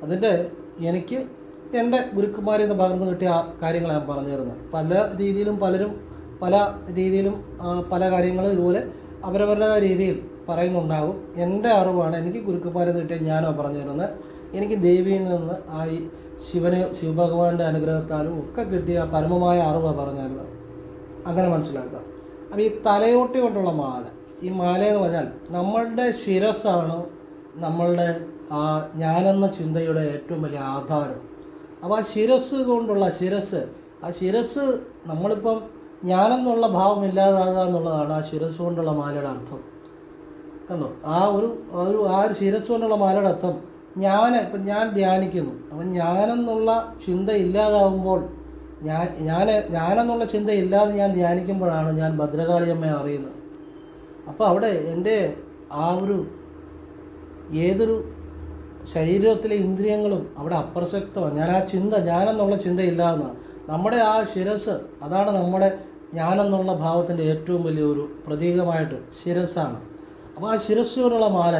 അതിൻ്റെ എനിക്ക് എൻ്റെ ഗുരുക്കന്മാരിൽ നിന്ന് പകർന്നു കിട്ടിയ കാര്യങ്ങൾ ഞാൻ പറഞ്ഞു തരുന്നത്. പല രീതിയിലും പലരും പല രീതിയിലും പല കാര്യങ്ങളും ഇതുപോലെ അവരവരുടെ രീതിയിൽ പറയുന്നുണ്ടാകും. എൻ്റെ അറിവാണ്, എനിക്ക് ഗുരുക്കന്മാരിൽ നിന്ന് കിട്ടിയ ഞാനോ പറഞ്ഞു തരുന്നത്. എനിക്ക് ദേവിയിൽ നിന്ന് ശിവഭഗവാന്റെ അനുഗ്രഹത്താലും ഒക്കെ കിട്ടിയ പരമമായ അറിവാണ് പറഞ്ഞു തരുന്നത്. അങ്ങനെ മനസ്സിലാക്കുക. അപ്പോൾ ഈ തലയോട്ടി കൊണ്ടുള്ള മാല, ഈ മാല എന്ന് പറഞ്ഞാൽ നമ്മളുടെ ശിരസ്സാണ് നമ്മളുടെ ഞാനെന്ന ചിന്തയുടെ ഏറ്റവും വലിയ ആധാരം. അപ്പോൾ ആ ശിരസ് കൊണ്ടുള്ള ആ ശിരസ് നമ്മളിപ്പം ഞാനെന്നുള്ള ഭാവം ഇല്ലാതാകുക എന്നുള്ളതാണ് ആ ശിരസ് കൊണ്ടുള്ള മാലയുടെ അർത്ഥം. കണ്ടോ? ആ ഒരു ശിരസ് കൊണ്ടുള്ള മാലയുടെ അർത്ഥം ഇപ്പം ഞാൻ ധ്യാനിക്കുന്നു. അപ്പം ഞാനെന്നുള്ള ചിന്ത ഇല്ലാതാവുമ്പോൾ, ഞാനെന്നുള്ള ചിന്ത ഇല്ലാതെ ഞാൻ ധ്യാനിക്കുമ്പോഴാണ് ഞാൻ ഭദ്രകാളിയമ്മയെ അറിയുന്നത്. അപ്പോൾ അവിടെ എൻ്റെ ഏതൊരു ശരീരത്തിലെ ഇന്ദ്രിയങ്ങളും അവിടെ അപ്രസക്തമാണ്. ഞാനെന്നുള്ള ചിന്ത ഇല്ലാതെന്നാണ്. നമ്മുടെ ആ ശിരസ്, അതാണ് നമ്മുടെ ഞാനെന്നുള്ള ഭാവത്തിൻ്റെ ഏറ്റവും വലിയൊരു പ്രതീകമായിട്ട് ശിരസ്സാണ്. അപ്പോൾ ആ ശിരസ്സിലുള്ള മാല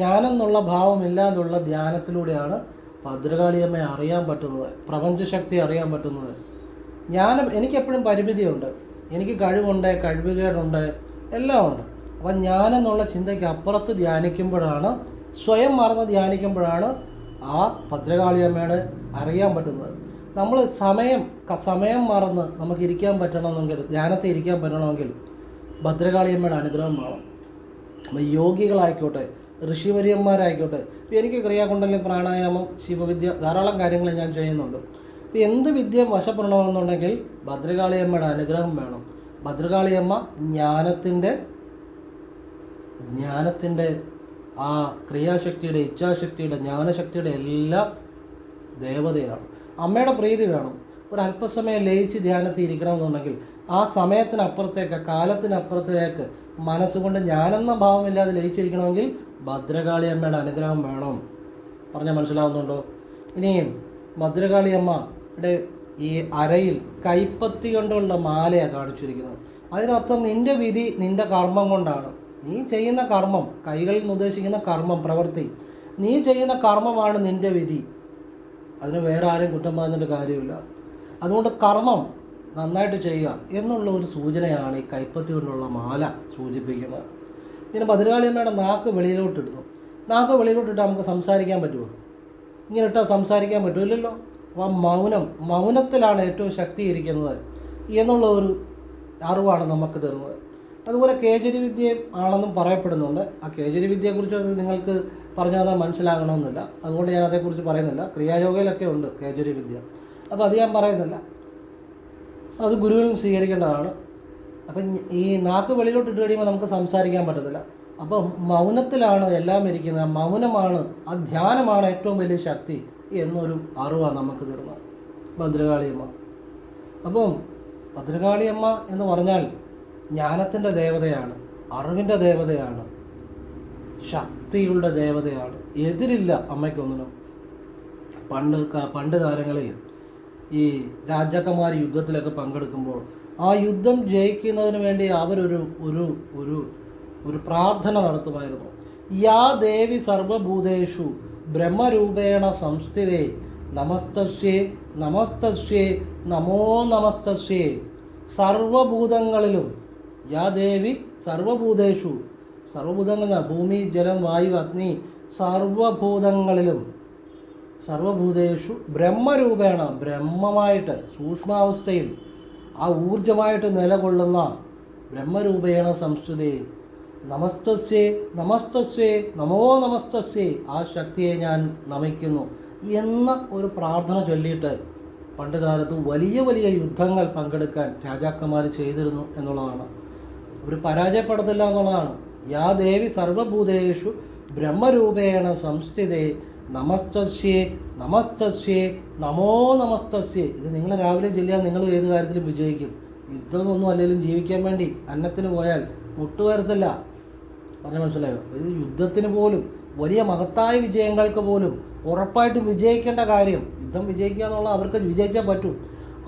ഞാനെന്നുള്ള ഭാവമില്ലാതുള്ള ധ്യാനത്തിലൂടെയാണ് ഭദ്രകാളിയമ്മയെ അറിയാൻ പറ്റുന്നത്, പ്രപഞ്ചശക്തി അറിയാൻ പറ്റുന്നത്. എനിക്കെപ്പോഴും പരിമിതിയുണ്ട്, എനിക്ക് കഴിവുണ്ട്, കഴിവുകേടുണ്ട്, എല്ലാം ഉണ്ട്. അപ്പം ഞാനെന്നുള്ള ചിന്തയ്ക്ക് അപ്പുറത്ത് ധ്യാനിക്കുമ്പോഴാണ്, സ്വയം മറന്ന് ധ്യാനിക്കുമ്പോഴാണ് ആ ഭദ്രകാളിയമ്മയുടെ അറിയാൻ പറ്റുന്നത്. നമ്മൾ സമയം മറന്ന് നമുക്ക് ഇരിക്കാൻ പറ്റണമെങ്കിൽ, ധ്യാനത്തിൽ ഇരിക്കാൻ പറ്റണമെങ്കിൽ ഭദ്രകാളിയമ്മയുടെ അനുഗ്രഹം വേണം. അപ്പോൾ യോഗികളായിക്കോട്ടെ, ഋഷിവര്യന്മാരായിക്കോട്ടെ, എനിക്ക് ക്രിയാകുണ്ടലിനി, പ്രാണായാമം, ശിവവിദ്യ, ധാരാളം കാര്യങ്ങൾ ഞാൻ ചെയ്യുന്നുണ്ട്. ഇപ്പം എന്ത് വിദ്യ വശപ്പെടണമെന്നുണ്ടെങ്കിൽ ഭദ്രകാളിയമ്മയുടെ അനുഗ്രഹം വേണം. ഭദ്രകാളിയമ്മ ജ്ഞാനത്തിൻ്റെ ആ ക്രിയാശക്തിയുടെ, ഇച്ഛാശക്തിയുടെ, ജ്ഞാനശക്തിയുടെ എല്ലാം ദേവതയാണ്. അമ്മയുടെ പ്രീതി വേണം. ഒരു അല്പസമയം ലയിച്ച് ധ്യാനത്തിൽ ഇരിക്കണമെന്നുണ്ടെങ്കിൽ ആ സമയത്തിനപ്പുറത്തേക്ക്, കാലത്തിനപ്പുറത്തേക്ക് മനസ്സുകൊണ്ട് ഞാനെന്ന ഭാവമില്ലാതെ ലയിച്ചിരിക്കണമെങ്കിൽ ഭദ്രകാളി അമ്മയുടെ അനുഗ്രഹം വേണം. പറഞ്ഞാൽ മനസ്സിലാവുന്നുണ്ടോ? ഇനിയും ഭദ്രകാളിയമ്മയുടെ ഈ അരയിൽ കൈപ്പത്തി കൊണ്ടുള്ള മാലയാണ് കാണിച്ചിരിക്കുന്നത്. അതിനർത്ഥം നിന്റെ വിധി നിന്റെ കർമ്മം കൊണ്ടാണ്. നീ ചെയ്യുന്ന കർമ്മം, കൈകളിൽ നിന്ന് ഉദ്ദേശിക്കുന്ന കർമ്മം, പ്രവൃത്തി, നീ ചെയ്യുന്ന കർമ്മമാണ് നിന്റെ വിധി. അതിന് വേറെ ആരെയും കുറ്റം പറഞ്ഞിട്ട് കാര്യമില്ല. അതുകൊണ്ട് കർമ്മം നന്നായിട്ട് ചെയ്യുക എന്നുള്ള ഒരു സൂചനയാണ് ഈ കൈപ്പത്തി കൊണ്ടുള്ള മാല സൂചിപ്പിക്കുന്നത്. പിന്നെ ഭദ്രകാളിയമ്മയുടെ നാക്ക് വെളിയിലോട്ടിടുന്നു. നാക്ക് വെളിയിലോട്ടിട്ട് നമുക്ക് സംസാരിക്കാൻ പറ്റുമോ? ഇങ്ങനെ ഇട്ടാൽ സംസാരിക്കാൻ പറ്റുമില്ലല്ലോ. അപ്പോൾ മൗനത്തിലാണ് ഏറ്റവും ശക്തി ഇരിക്കുന്നത് എന്നുള്ള ഒരു അറിവാണ് നമുക്ക് തരുന്നത്. അതുപോലെ കേചരി വിദ്യ ആണെന്നും പറയപ്പെടുന്നുണ്ട്. ആ കേചരി വിദ്യയെക്കുറിച്ച് നിങ്ങൾക്ക് പറഞ്ഞു തന്നാൽ മനസ്സിലാകണമെന്നില്ല, അതുകൊണ്ട് ഞാൻ അതേക്കുറിച്ച് പറയുന്നില്ല. ക്രിയായോഗയിലൊക്കെ ഉണ്ട് കേചരി വിദ്യ, അപ്പോൾ അത് ഞാൻ പറയുന്നില്ല. അത് ഗുരുവിൽ നിന്ന് സ്വീകരിക്കേണ്ടതാണ്. അപ്പം ഈ നാക്ക് വെളിയിലോട്ട് ഇട്ട് കഴിയുമ്പോൾ നമുക്ക് സംസാരിക്കാൻ പറ്റത്തില്ല. അപ്പം മൗനത്തിലാണ് എല്ലാം ഇരിക്കുന്നത്. മൗനമാണ്, ആ ധ്യാനമാണ് ഏറ്റവും വലിയ ശക്തി എന്നൊരു അറിവാണ് നമുക്ക് തരുന്നത് ഭദ്രകാളിയമ്മ. അപ്പം ഭദ്രകാളിയമ്മ എന്ന് പറഞ്ഞാൽ ജ്ഞാനത്തിൻ്റെ ദേവതയാണ്, അറിവിൻ്റെ ദേവതയാണ്, ശക്തിയുടെ ദേവതയാണ്. എതിരില്ല അമ്മയ്ക്കൊന്നിനും. പണ്ട് കാലങ്ങളിൽ ഈ രാജാക്കന്മാർ യുദ്ധത്തിലൊക്കെ പങ്കെടുക്കുമ്പോൾ ആ യുദ്ധം ജയിക്കുന്നതിന് വേണ്ടി അവരൊരു ഒരു ഒരു ഒരു പ്രാർത്ഥന നടത്തുമായിരുന്നു. യാ ദേവി സർവഭൂതേഷു ബ്രഹ്മരൂപേണ സംസ്ഥിതേ നമസ്തസ്യേ നമസ്തസ്യേ നമോ നമസ്തസ്യേ. സർവഭൂതങ്ങളിലും, യാ ദേവി സർവഭൂതേഷു, സർവഭൂതങ്ങൾ, ഭൂമി, ജലം, വായു, അഗ്നി, സർവഭൂതേഷു ബ്രഹ്മരൂപേണ, ബ്രഹ്മമായിട്ട് സൂക്ഷ്മാവസ്ഥയിൽ ആ ഊർജമായിട്ട് നിലകൊള്ളുന്ന ബ്രഹ്മരൂപേണ സംസ്തുതേ നമസ്തസ്യേ നമസ്തസ്യേ നമോ നമസ്തസ്യേ, ആ ശക്തിയെ ഞാൻ നമിക്കുന്നു എന്ന ഒരു പ്രാർത്ഥന ചൊല്ലിയിട്ട് പണ്ട് കാലത്ത് വലിയ വലിയ യുദ്ധങ്ങൾ പങ്കെടുക്കാൻ രാജാക്കന്മാർ ചെയ്തിരുന്നു എന്നുള്ളതാണ്. അവർ പരാജയപ്പെടത്തില്ല എന്നുള്ളതാണ്. യാ ദേവി സർവഭൂതേഷു ബ്രഹ്മരൂപേണ സംസ്ഥിതേ നമസ്തസ്യേ നമസ്തസ്യേ നമോ നമസ്തസ്യേ. ഇത് നിങ്ങൾ രാവിലെ ചൊല്ലിയാൽ നിങ്ങൾ ഏത് കാര്യത്തിലും വിജയിക്കും. യുദ്ധമൊന്നും അല്ലെങ്കിലും ജീവിക്കാൻ വേണ്ടി അന്നത്തിന് പോയാൽ മുട്ടുവരത്തില്ല. പറഞ്ഞാൽ മനസ്സിലായോ? ഇത് യുദ്ധത്തിന് പോലും, വലിയ മഹത്തായ വിജയങ്ങൾക്ക് പോലും ഉറപ്പായിട്ടും വിജയിക്കേണ്ട കാര്യം, യുദ്ധം വിജയിക്കുക എന്നുള്ള അവർക്ക് വിജയിച്ചാൽ പറ്റൂ.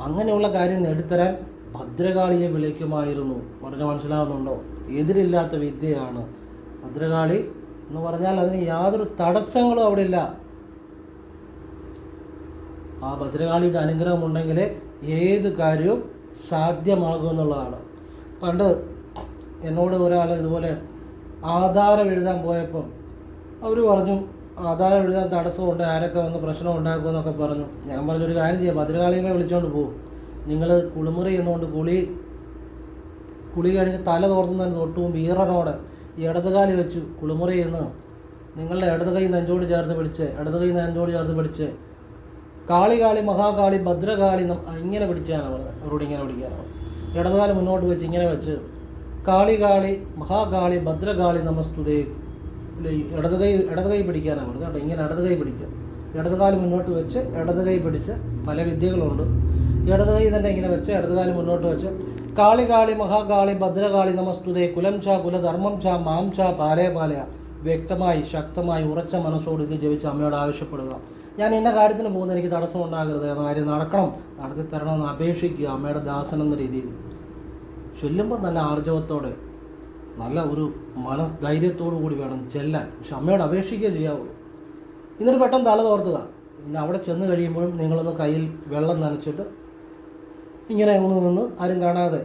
അങ്ങനെയുള്ള കാര്യം നേടിത്തരാൻ ഭദ്രകാളിയെ വിളിക്കുമായിരുന്നു. പറഞ്ഞാൽ മനസ്സിലാവുന്നുണ്ടോ? എതിരില്ലാത്ത വിദ്യയാണ് ഭദ്രകാളി എന്ന് പറഞ്ഞാൽ. അതിന് യാതൊരു തടസ്സങ്ങളും അവിടെ ഇല്ല. ആ ഭദ്രകാളിയുടെ അനുഗ്രഹം ഉണ്ടെങ്കിൽ ഏത് കാര്യവും സാധ്യമാകുമെന്നുള്ളതാണ്. പണ്ട് എന്നോട് ഒരാൾ ഇതുപോലെ ആധാരം എഴുതാൻ പോയപ്പം അവർ പറഞ്ഞു ആധാരം എഴുതാൻ തടസ്സമുണ്ട്, ആരൊക്കെ വന്ന് പ്രശ്നം ഉണ്ടാക്കുമെന്നൊക്കെ പറഞ്ഞു. ഞാൻ പറഞ്ഞൊരു കാര്യം ചെയ്യാം, ഭദ്രകാളിയെ വിളിച്ചുകൊണ്ട് പോകും. നിങ്ങൾ കുളിമുറി എന്നുകൊണ്ട് കുളി കഴിഞ്ഞ് തല തോർത്തുന്നതിന് തൊട്ട് മുമ്പ് ഈറനോടെ ഇടതുകാലി വെച്ചു കുളിമുറി എന്ന് നിങ്ങളുടെ ഇടത് കൈ നെഞ്ചോട് ചേർത്ത് പിടിച്ച് കാളി കാളി മഹാകാളി ഭദ്രകാളി ഇങ്ങനെ പിടിച്ചാണ് പറഞ്ഞത്. അവരോട് ഇങ്ങനെ പിടിക്കാനാണ്. ഇടതുകാലം മുന്നോട്ട് വെച്ച് ഇങ്ങനെ വെച്ച് കാളി കാളി മഹാകാളി ഭദ്രകാളി നമസ്തുതേ. ഇടത് കൈ പിടിക്കാനാണ് പറഞ്ഞത് കേട്ടോ. ഇങ്ങനെ ഇടത് കൈ പിടിക്കുക, ഇടതുകാലം മുന്നോട്ട് വെച്ച് ഇടത് കൈ പിടിച്ച്, പല വിദ്യകളുണ്ട്. ഇടത് കൈ തന്നെ ഇങ്ങനെ വെച്ച് ഇടതുകാലം മുന്നോട്ട് വെച്ച് കാളി കാളി മഹാകാളി ഭദ്രകാളി നമസ്തുതേ കുലം ച കുലധർമ്മം ച മാം ച പാലയ പാലയ. വ്യക്തമായി ശക്തമായി ഉറച്ച മനസ്സോട് ഇത് ജപിച്ച് അമ്മയോട് ആവശ്യപ്പെടുക. ഞാൻ ഇന്ന കാര്യത്തിന് പോകുന്നത് എനിക്ക് തടസ്സം ഉണ്ടാകരുത്, കാര്യം നടത്തി തരണമെന്ന് അപേക്ഷിക്കുക അമ്മയുടെ ദാസൻ എന്ന രീതിയിൽ. ചൊല്ലുമ്പോൾ നല്ല ആർജവത്തോടെ, നല്ല ഒരു മനസ്ധൈര്യത്തോടു കൂടി വേണം ചെല്ലാൻ. പക്ഷെ അമ്മയോട് അപേക്ഷിക്കുക ചെയ്യാവുള്ളൂ. എന്നിട്ട് പെട്ടെന്ന് തല തോർത്തുക. പിന്നെ അവിടെ ചെന്ന് കഴിയുമ്പോഴും നിങ്ങളൊന്ന് കയ്യിൽ വെള്ളം നനച്ചിട്ട് ഇങ്ങനെ ഒന്ന് നിന്ന് ആരും കാണാതെ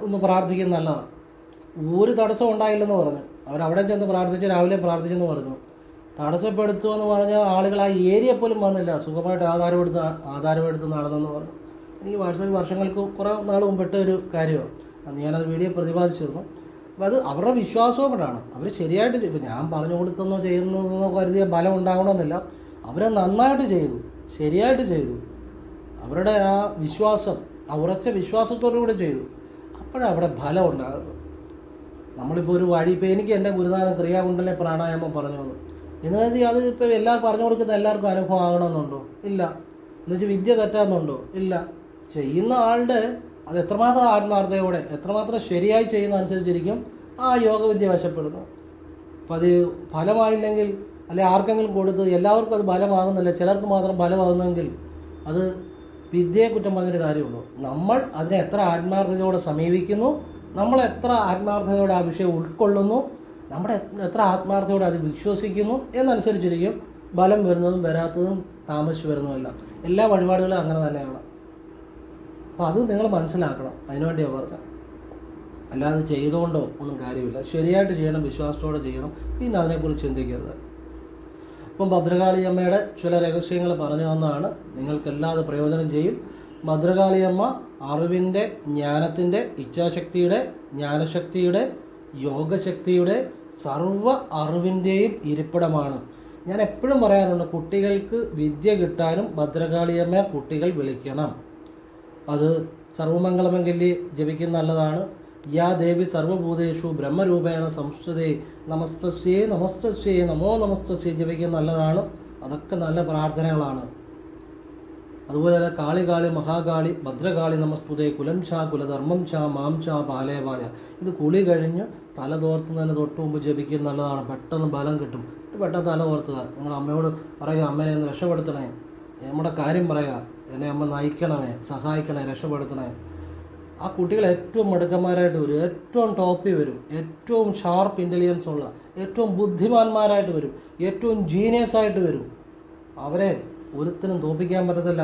ഒന്ന് പ്രാർത്ഥിക്കുന്നത് നല്ലതാണ്. ഒരു തടസ്സം ഉണ്ടായില്ലെന്ന് പറഞ്ഞു. അവരവിടെ ചെന്ന് പ്രാർത്ഥിച്ച് രാവിലെ പ്രാർത്ഥിച്ചെന്ന് പറഞ്ഞു. തടസ്സപ്പെടുത്തുമെന്ന് പറഞ്ഞാൽ ആളുകൾ ആ ഏരിയ പോലും വന്നില്ല. സുഖമായിട്ട് ആധാരമെടുത്ത് നടന്നെന്ന് പറഞ്ഞു. എനിക്ക് വാട്സാപ്പിൽ വർഷങ്ങൾക്ക് കുറേ നാൾ മുമ്പിട്ട ഒരു കാര്യമാണ്. അന്ന് ഞാനത് വീഡിയോ പ്രതിപാദിച്ചിരുന്നു. അപ്പോൾ അത് അവരുടെ വിശ്വാസവും കൊണ്ടാണ്. അവർ ശരിയായിട്ട് ഇപ്പോൾ ഞാൻ പറഞ്ഞു കൊടുത്തെന്നോ ചെയ്യുന്നതെന്നോ കരുതിയ ഫലം ഉണ്ടാകണമെന്നില്ല. അവരെ നന്നായിട്ട് ചെയ്തു, ശരിയായിട്ട് ചെയ്തു. അവരുടെ ആ വിശ്വാസം, ആ ഉറച്ച വിശ്വാസത്തോടു കൂടെ ചെയ്തു. അപ്പോഴവിടെ ഫലം ഉണ്ടാകുന്നത്. നമ്മളിപ്പോൾ ഒരു വഴി, ഇപ്പോൾ എനിക്ക് എൻ്റെ ഗുരുനാഥൻ ക്രിയാകുണ്ടലിനെ പ്രാണായാമം പറഞ്ഞു തന്നു എന്ന് കരുതി അത് ഇപ്പോൾ എല്ലാവർക്കും പറഞ്ഞു കൊടുക്കുന്ന എല്ലാവർക്കും അനുഭവം ആകണമെന്നുണ്ടോ? ഇല്ല. എന്നുവെച്ചാൽ വിദ്യ തെറ്റാമെന്നുണ്ടോ? ഇല്ല. ചെയ്യുന്ന ആളുടെ അത് എത്രമാത്രം ആത്മാർത്ഥതയോടെ, എത്രമാത്രം ശരിയായി ചെയ്യുന്ന അനുസരിച്ചിരിക്കും ആ യോഗവിദ്യ വശപ്പെടുന്നത്. അപ്പോൾ അത് ഫലമായില്ലെങ്കിൽ, അല്ലെ ആർക്കെങ്കിലും കൊടുത്ത് എല്ലാവർക്കും അത് ഫലമാകുന്നില്ല, ചിലർക്ക് മാത്രം ഫലമാകുന്നെങ്കിൽ അത് വിദ്യയെ കുറ്റം പറഞ്ഞൊരു കാര്യമുള്ളൂ. നമ്മൾ അതിനെ എത്ര ആത്മാർത്ഥതയോടെ സമീപിക്കുന്നു, നമ്മൾ എത്ര ആത്മാർത്ഥതയോടെ ആ വിഷയം ഉൾക്കൊള്ളുന്നു, നമ്മുടെ എത്ര ആത്മാർത്ഥതയോടെ അത് വിശ്വസിക്കുന്നു എന്നനുസരിച്ചിരിക്കും ബലം വരുന്നതും വരാത്തതും താമസിച്ച് വരുന്നതുമല്ല. എല്ലാ വഴിപാടുകളും അങ്ങനെ തന്നെയാണ്. അപ്പോൾ അത് നിങ്ങൾ മനസ്സിലാക്കണം. അതിനുവേണ്ടിയാണ് പറഞ്ഞത്. അല്ലാതെ ചെയ്തുകൊണ്ടോ ഒന്നും കാര്യമില്ല. ശരിയായിട്ട് ചെയ്യണം, വിശ്വാസത്തോടെ ചെയ്യണം, പിന്നെ അതിനെക്കുറിച്ച് ചിന്തിക്കരുത്. ഇപ്പം ഭദ്രകാളിയമ്മയുടെ ചില രഹസ്യങ്ങൾ പറഞ്ഞു തന്നതാണ്. നിങ്ങൾക്കെല്ലാതെ പ്രയോജനം ചെയ്യും. ഭദ്രകാളിയമ്മ അറിവിൻ്റെ, ജ്ഞാനത്തിൻ്റെ, ഇച്ഛാശക്തിയുടെ, ജ്ഞാനശക്തിയുടെ, യോഗശക്തിയുടെ, സർവ്വ അറിവിൻ്റെയും ഇരിപ്പിടമാണ്. ഞാൻ എപ്പോഴും പറയാറുണ്ട്, കുട്ടികൾക്ക് വിദ്യ കിട്ടാനും ഭദ്രകാളിയമ്മ കുട്ടികൾ വിളിക്കണം. അത് സർവമംഗളമംഗല്യെ ജപിക്കുന്ന നല്ലതാണ്. യാ ദേവി സർവഭൂതേഷു ബ്രഹ്മരൂപേണ സംസ്കൃതേ നമസ്തസ്യേ നമസ്തസ്യേ നമോ നമസ്തസ്യേ ജപിക്കുന്ന നല്ലതാണ്. അതൊക്കെ നല്ല പ്രാർത്ഥനകളാണ്. അതുപോലെ തന്നെ കാളി കാളി മഹാകാളി ഭദ്രകാളി നമസ്തുതേ കുലം ചാ കുലധർമ്മം ചാ മാം ചാ പാലേവായ. ഇത് കുളി കഴിഞ്ഞ് തല തോർത്തുന്നതിന് തൊട്ട് മുമ്പ് ജപിക്കുന്ന നല്ലതാണ്. പെട്ടെന്ന് ബലം കിട്ടും. പെട്ടെന്ന് തല തോർത്തുക. നിങ്ങൾ അമ്മയോട് പറയുക, അമ്മേനെ ഒന്ന് രക്ഷപ്പെടുത്തണേ, നമ്മുടെ കാര്യം പറയുക, എന്നെ അമ്മ നയിക്കണമേ, സഹായിക്കണേ, രക്ഷപ്പെടുത്തണേ. ആ കുട്ടികൾ ഏറ്റവും മിടുക്കന്മാരായിട്ട് വരും, ഏറ്റവും ടോപ്പിൽ വരും, ഏറ്റവും ഷാർപ്പ് ഇൻ്റലിജൻസ് ഉള്ള, ഏറ്റവും ബുദ്ധിമാന്മാരായിട്ട് വരും, ഏറ്റവും ജീനിയസ് ആയിട്ട് വരും. അവരെ ഒരുത്തിനും തോൽപ്പിക്കാൻ പറ്റത്തില്ല.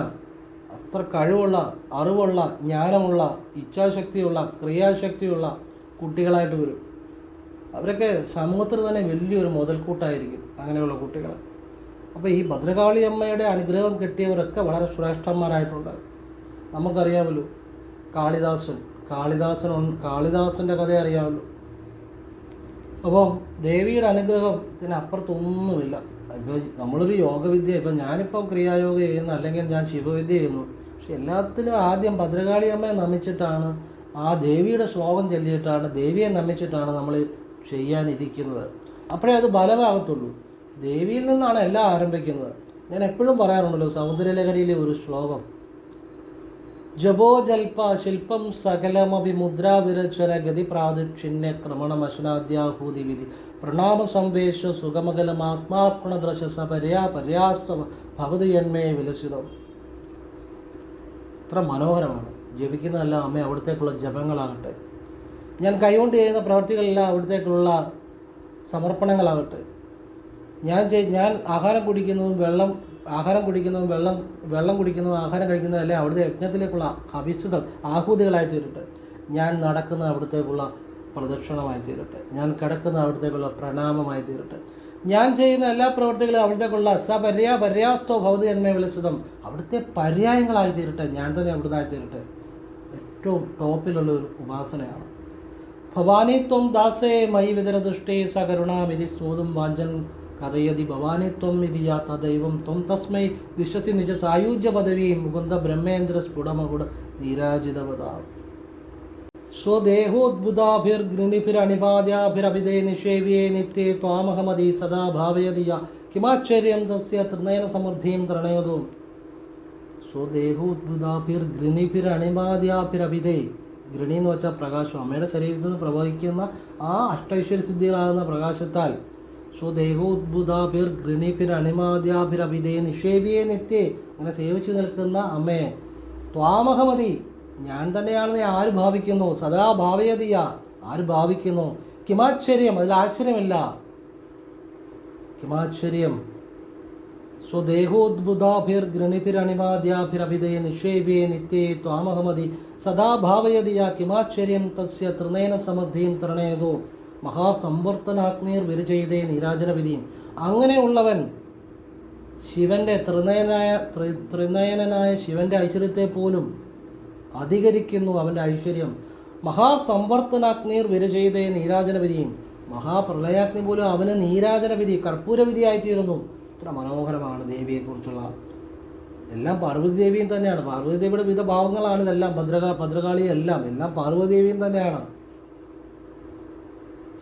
അത്ര കഴിവുള്ള, അറിവുള്ള, ജ്ഞാനമുള്ള, ഇച്ഛാശക്തിയുള്ള, ക്രിയാശക്തിയുള്ള കുട്ടികളായിട്ട് വരും. അവരൊക്കെ സമൂഹത്തിന് തന്നെ വലിയൊരു മുതൽക്കൂട്ടായിരിക്കും അങ്ങനെയുള്ള കുട്ടികൾ. അപ്പോൾ ഈ ഭദ്രകാളി അമ്മയുടെ അനുഗ്രഹം കിട്ടിയവരൊക്കെ വളരെ ശ്രേഷ്ഠന്മാരായിട്ടുണ്ട്. നമുക്കറിയാമല്ലോ കാളിദാസൻ്റെ കഥ അറിയാമല്ലോ. അപ്പോൾ ദേവിയുടെ അനുഗ്രഹത്തിന് അപ്പുറത്തൊന്നുമില്ല. ഇപ്പോൾ നമ്മളൊരു യോഗവിദ്യ, ഇപ്പം ഞാനിപ്പം ക്രിയായോഗ ചെയ്യുന്നു, അല്ലെങ്കിൽ ഞാൻ ശിവവിദ്യ ചെയ്യുന്നു, പക്ഷെ എല്ലാത്തിനും ആദ്യം ഭദ്രകാളി അമ്മയെ നമിച്ചിട്ടാണ്, ആ ദേവിയുടെ ശ്ലോകം ചൊല്ലിയിട്ടാണ്, ദേവിയെ നമിച്ചിട്ടാണ് നമ്മൾ ചെയ്യാനിരിക്കുന്നത്. അപ്പോഴേ അത് ബലമാകത്തുള്ളൂ. ദേവിയിൽ നിന്നാണ് എല്ലാം ആരംഭിക്കുന്നത്. ഞാൻ എപ്പോഴും പറയാറുണ്ടല്ലോ, സൗന്ദര്യലഹരിയിലെ ഒരു ശ്ലോകം, ജപോ ജൽപ ശില്പം സകലമഭി മുദ്രാവിരചന ഗതി പ്രാദിക്ഷിണ്യ ക്രമണമശനാദ്യാഹൂതി വിധി പ്രണാമ സംവേശ സുഗമകലമാത്മാർപ്പണദ്രശ പര്യാസ്തവ ഭവതി ജന്മേ വിലസിതം. ഇത്ര മനോഹരമാണ്. ജപിക്കുന്നതല്ല അമ്മ അവിടത്തേക്കുള്ള ജപങ്ങളാകട്ടെ, ഞാൻ കൈകൊണ്ട് ചെയ്യുന്ന പ്രവൃത്തികളെല്ലാം അവിടത്തേക്കുള്ള സമർപ്പണങ്ങളാകട്ടെ, ഞാൻ ആഹാരം കുടിക്കുന്നതും വെള്ളം കുടിക്കുന്നതും ആഹാരം കഴിക്കുന്നതും അല്ലെ അവിടുത്തെ യജ്ഞത്തിലേക്കുള്ള ഹവിസുകൾ, ആഹൂതികളായി തീരട്ടെ. ഞാൻ നടക്കുന്ന അവിടത്തേക്കുള്ള പ്രദക്ഷിണമായി തീരട്ടെ. ഞാൻ കിടക്കുന്ന അവിടത്തേക്കുള്ള പ്രണാമമായി തീരട്ടെ. ഞാൻ ചെയ്യുന്ന എല്ലാ പ്രവൃത്തികളും അവിടത്തേക്കുള്ള പര്യാസ്തോ ഭവതി ജന്മേ വിലസിതം, അവിടുത്തെ പര്യായങ്ങളായി തീരട്ടെ. ഞാൻ തന്നെ അവിടുന്നായി തീരട്ടെ. ഏറ്റവും ടോപ്പിലുള്ള ഒരു ഉപാസനയാണ്. ഭവാനി ത്വം ദാസേ മയി വിതരദൃഷ്ടേ സകരുണാമിതി സ്തോതും വാഞ്ചൻ കഥയതി ഭവാനി ത്വം ഇതി യാത്ത ദൈവം ത്വം തസ്മൈ ദിശസി നിജ സായുജ്യ പദവീം മുകുന്ദ ബ്രഹ്മേന്ദ്ര സ്ഫുടമകുട ധീരാജിതവതാം. സ്വദേഹോദ്ഭുതാഭിർഗൃണിഭിരണിപാദ്യാഭിരഭിദേ നിഷേവ്യേ നിത്യേ ത്വാമഹമതി സദാ ഭാവയതിയ കിമാശ്ചര്യം തസ്യ ത്രിനയന സമൃദ്ധിം തരണയതു. സ്വദേഹോദ്ഭുതാഭിർഗൃണിഭിരണിപാദ്യാഭിരഭിദേ, ഗൃണി എന്ന് വെച്ചാൽ പ്രകാശം, അമ്മയുടെ ശരീരത്തിൽ നിന്ന് പ്രവഹിക്കുന്ന ആ അഷ്ടൈശ്വര്യസിദ്ധികളാകുന്ന പ്രകാശത്താൽ സ്വദേഹോദ്ഭുതാഭിർഗൃണിഭിരണിമാദ്യാഭിരഭിദേ നിഷേവ്യേ നിത്യേ, അങ്ങനെ സേവിച്ചു നിൽക്കുന്ന അമ്മയെ ത്വാമഹമതി, ഞാൻ തന്നെയാണെന്ന് ആര് ഭാവിക്കുന്നു, സദാ ഭാവയതിയ, ആര് ഭാവിക്കുന്നു, കിമാശ്ചര്യം, അതിൽ ആശ്ചര്യമില്ല, കിമാശ്ചര്യം. സ്വദേഹോദ്ഭുതാഭിർഗൃണിഭിരണിമാദ്യാഭിരഭിദേ നിഷേവ്യേ നിത്യേ ത്വാമഹമതി സദാ ഭാവയതിയ കിമാശ്ചര്യം തസ്യ ത്രിനയന സമൃദ്ധിം തരണേതോ മഹാസംവർത്തനാഗ്നിർ വിരചയിതേ നീരാജനവിധിയും. അങ്ങനെയുള്ളവൻ ശിവൻ്റെ ത്രിനയനായ ശിവൻ്റെ ഐശ്വര്യത്തെ പോലും അധികരിക്കുന്നു. അവൻ്റെ ഐശ്വര്യം മഹാസംവർത്തനാഗ്നിർ വിരചയിതേ നീരാജനവിധിയും, മഹാപ്രളയാഗ്നി പോലും അവന് നീരാജനവിധി, കർപ്പൂരവിധിയായിത്തീരുന്നു. ഇത്ര മനോഹരമാണ് ദേവിയെക്കുറിച്ചുള്ള എല്ലാം പാർവതീദേവിയും തന്നെയാണ്. പാർവതീദേവിയുടെ വിവിധ ഭാവങ്ങളാണ് ഇതെല്ലാം. ഭദ്രകാളി എല്ലാം പാർവതീദേവിയും തന്നെയാണ്.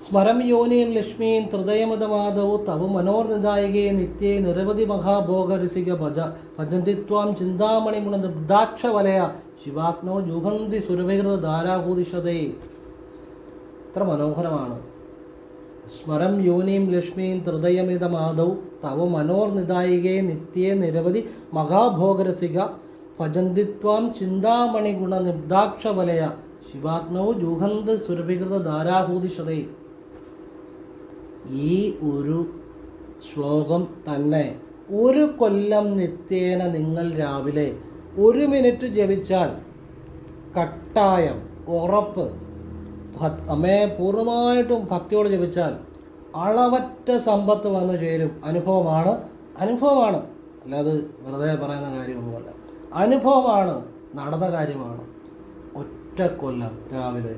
സ്മരം യോനിയും ലക്ഷ്മീം ഹൃദയമതമാധവു തവ മനോർനിദായികേ നിത്യേ നിരവധി മഹാഭോഗരസിക ഭജന്തിത്വാം ചിന്താമണി ഗുണദാക്ഷ വലയ ശിവാത്മോ ജുഹന്തി സുരവികൃത ധാരാഭൂതിഷതേ. എത്ര മനോഹരമാണ്. സ്മരം യോനിയും ലക്ഷ്മീം ഹൃദയമിതമാധൗ തവ മനോർനിദായികേ നിത്യേ നിരവധി മഹാഭോഗരസിക ഭജന്തിത്വാം ചിന്താമണി ഗുണനിബ്ദാക്ഷ വലയ ശിവാത്മോ ജുഹന്തി സുരവികൃത ധാരാഭൂതിഷതേ. ഈ ഒരു ശ്ലോകം തന്നെ 1 കൊല്ലം നിത്യേന നിങ്ങൾ രാവിലെ 1 മിനിറ്റ് ജപിച്ചാൽ കട്ടായം ഉറപ്പ്, അമ്മയെ പൂർണ്ണമായിട്ടും ഭക്തിയോട് ജപിച്ചാൽ അളവറ്റ സമ്പത്ത് വന്നു ചേരും. അനുഭവമാണ്, അല്ലാതെ വെറുതെ പറയുന്ന കാര്യമൊന്നുമല്ല. അനുഭവമാണ്, നടന്ന കാര്യമാണ്. 1 കൊല്ലം രാവിലെ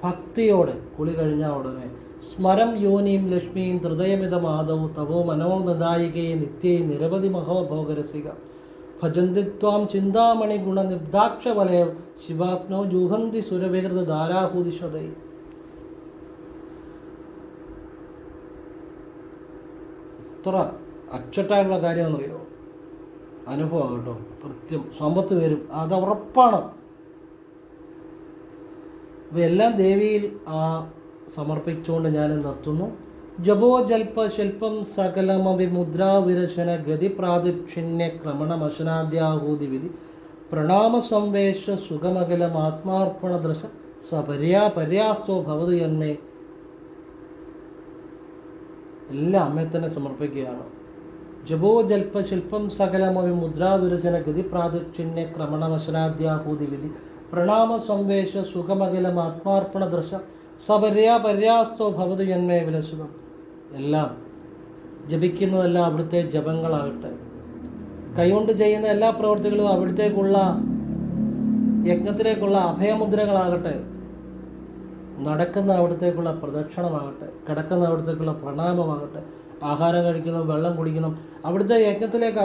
ഭക്തിയോടെ കുളി കഴിഞ്ഞ ഉടനെ സ്മരം യോനിയും ലക്ഷ്മിയും ഹൃദയമിതമാധവു തവോ മനോനിദായികേ നിത്യേ നിരവധി മഹോഭോഗരസിക ഭജന്തിത്വാം ചിന്താമണി ഗുണനിബ്ദാക്ഷ വലയ ശിവാത്മോ ജുഹന്തി സുരവികൃത ധാരാഭൂതിഷതേ. എത്ര അച്ചട്ടായിട്ടുള്ള കാര്യമെന്നറിയോ? അനുഭവം കേട്ടോ. കൃത്യം സമ്പത്ത് വരും, അത് ഉറപ്പാണ്. അപ്പോൾ എല്ലാം ദേവിയിൽ സമർപ്പിച്ചുകൊണ്ട് ഞാൻ നിർത്തുന്നു. ജപോ ജൽപ ശില്പം സകലമഭി മുദ്രാവിരചന ഗതി പ്രാതിക്ഷിണ്യ ക്രമണമശനാദ്യാഹൂതി വിധി പ്രണാമ സംവേശ സുഖമകലം ആത്മാർപ്പണ ദൃശ സപര്യാപര്യാസ്തോ ഭവതു ജന്മേ. എല്ലാം അമ്മയെ തന്നെ സമർപ്പിക്കുകയാണ്. ജപോ ജൽപ ശില്പം സകലമഭി മുദ്രാവിരചന ഗതി പ്രാതിക്ഷിണ്യ ക്രമണമശനാദ്യാഹൂതി വിധി പ്രണാമ സംവേശ സുഖമകലം ആത്മാർപ്പണ ദൃശ സപര്യാപര്യാസ്തോ ഭവതു ജന്മേ വിലസുഖം. എല്ലാം ജപിക്കുന്നതെല്ലാം അവിടുത്തെ ജപങ്ങളാകട്ടെ. കൈകൊണ്ട് ചെയ്യുന്ന എല്ലാ പ്രവൃത്തികളും അവിടത്തേക്കുള്ള യജ്ഞത്തിലേക്കുള്ള അഭയമുദ്രകളാകട്ടെ. നടക്കുന്ന അവിടത്തേക്കുള്ള പ്രദക്ഷിണമാകട്ടെ, കിടക്കുന്ന അവിടത്തേക്കുള്ള പ്രണാമമാകട്ടെ. ആഹാരം കഴിക്കണം, വെള്ളം കുടിക്കണം, അവിടുത്തെ യജ്ഞത്തിലേക്ക്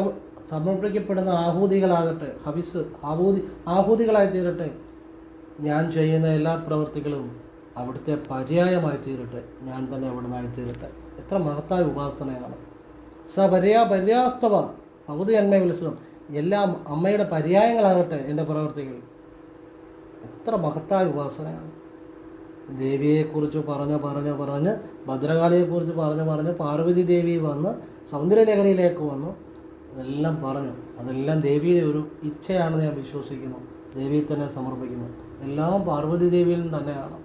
സമർപ്പിക്കപ്പെടുന്ന ആഹൂതികളാകട്ടെ, ഹവിസ് ആഹൂതികളായി തീരട്ടെ. ഞാൻ ചെയ്യുന്ന എല്ലാ പ്രവൃത്തികളും അവിടുത്തെ പര്യായമായി തീരട്ടെ, ഞാൻ തന്നെ അവിടുന്നായി തീരട്ടെ. എത്ര മഹത്തായ ഉപാസനയാണ്. പര്യാസ്തവ ഭവതു ജന്മേ വിലസുഖം. എല്ലാം അമ്മയുടെ പര്യായങ്ങളാകട്ടെ എൻ്റെ പ്രവൃത്തികൾ. എത്ര മഹത്തായ ഉപാസനയാണ്. ദേവിയെക്കുറിച്ച് പറഞ്ഞ് ഭദ്രകാളിയെക്കുറിച്ച് പറഞ്ഞ് പാർവതി ദേവി വന്ന് സൗന്ദര്യലഹരിയിലേക്ക് വന്നു, എല്ലാം പറഞ്ഞു. അതെല്ലാം ദേവിയുടെ ഒരു ഇച്ഛയാണെന്ന് ഞാൻ വിശ്വസിക്കുന്നു. ദേവിയെ തന്നെ സമർപ്പിക്കുന്നു. എല്ലാം പാർവതി ദേവിയിൽ നിന്ന് തന്നെയാണ്.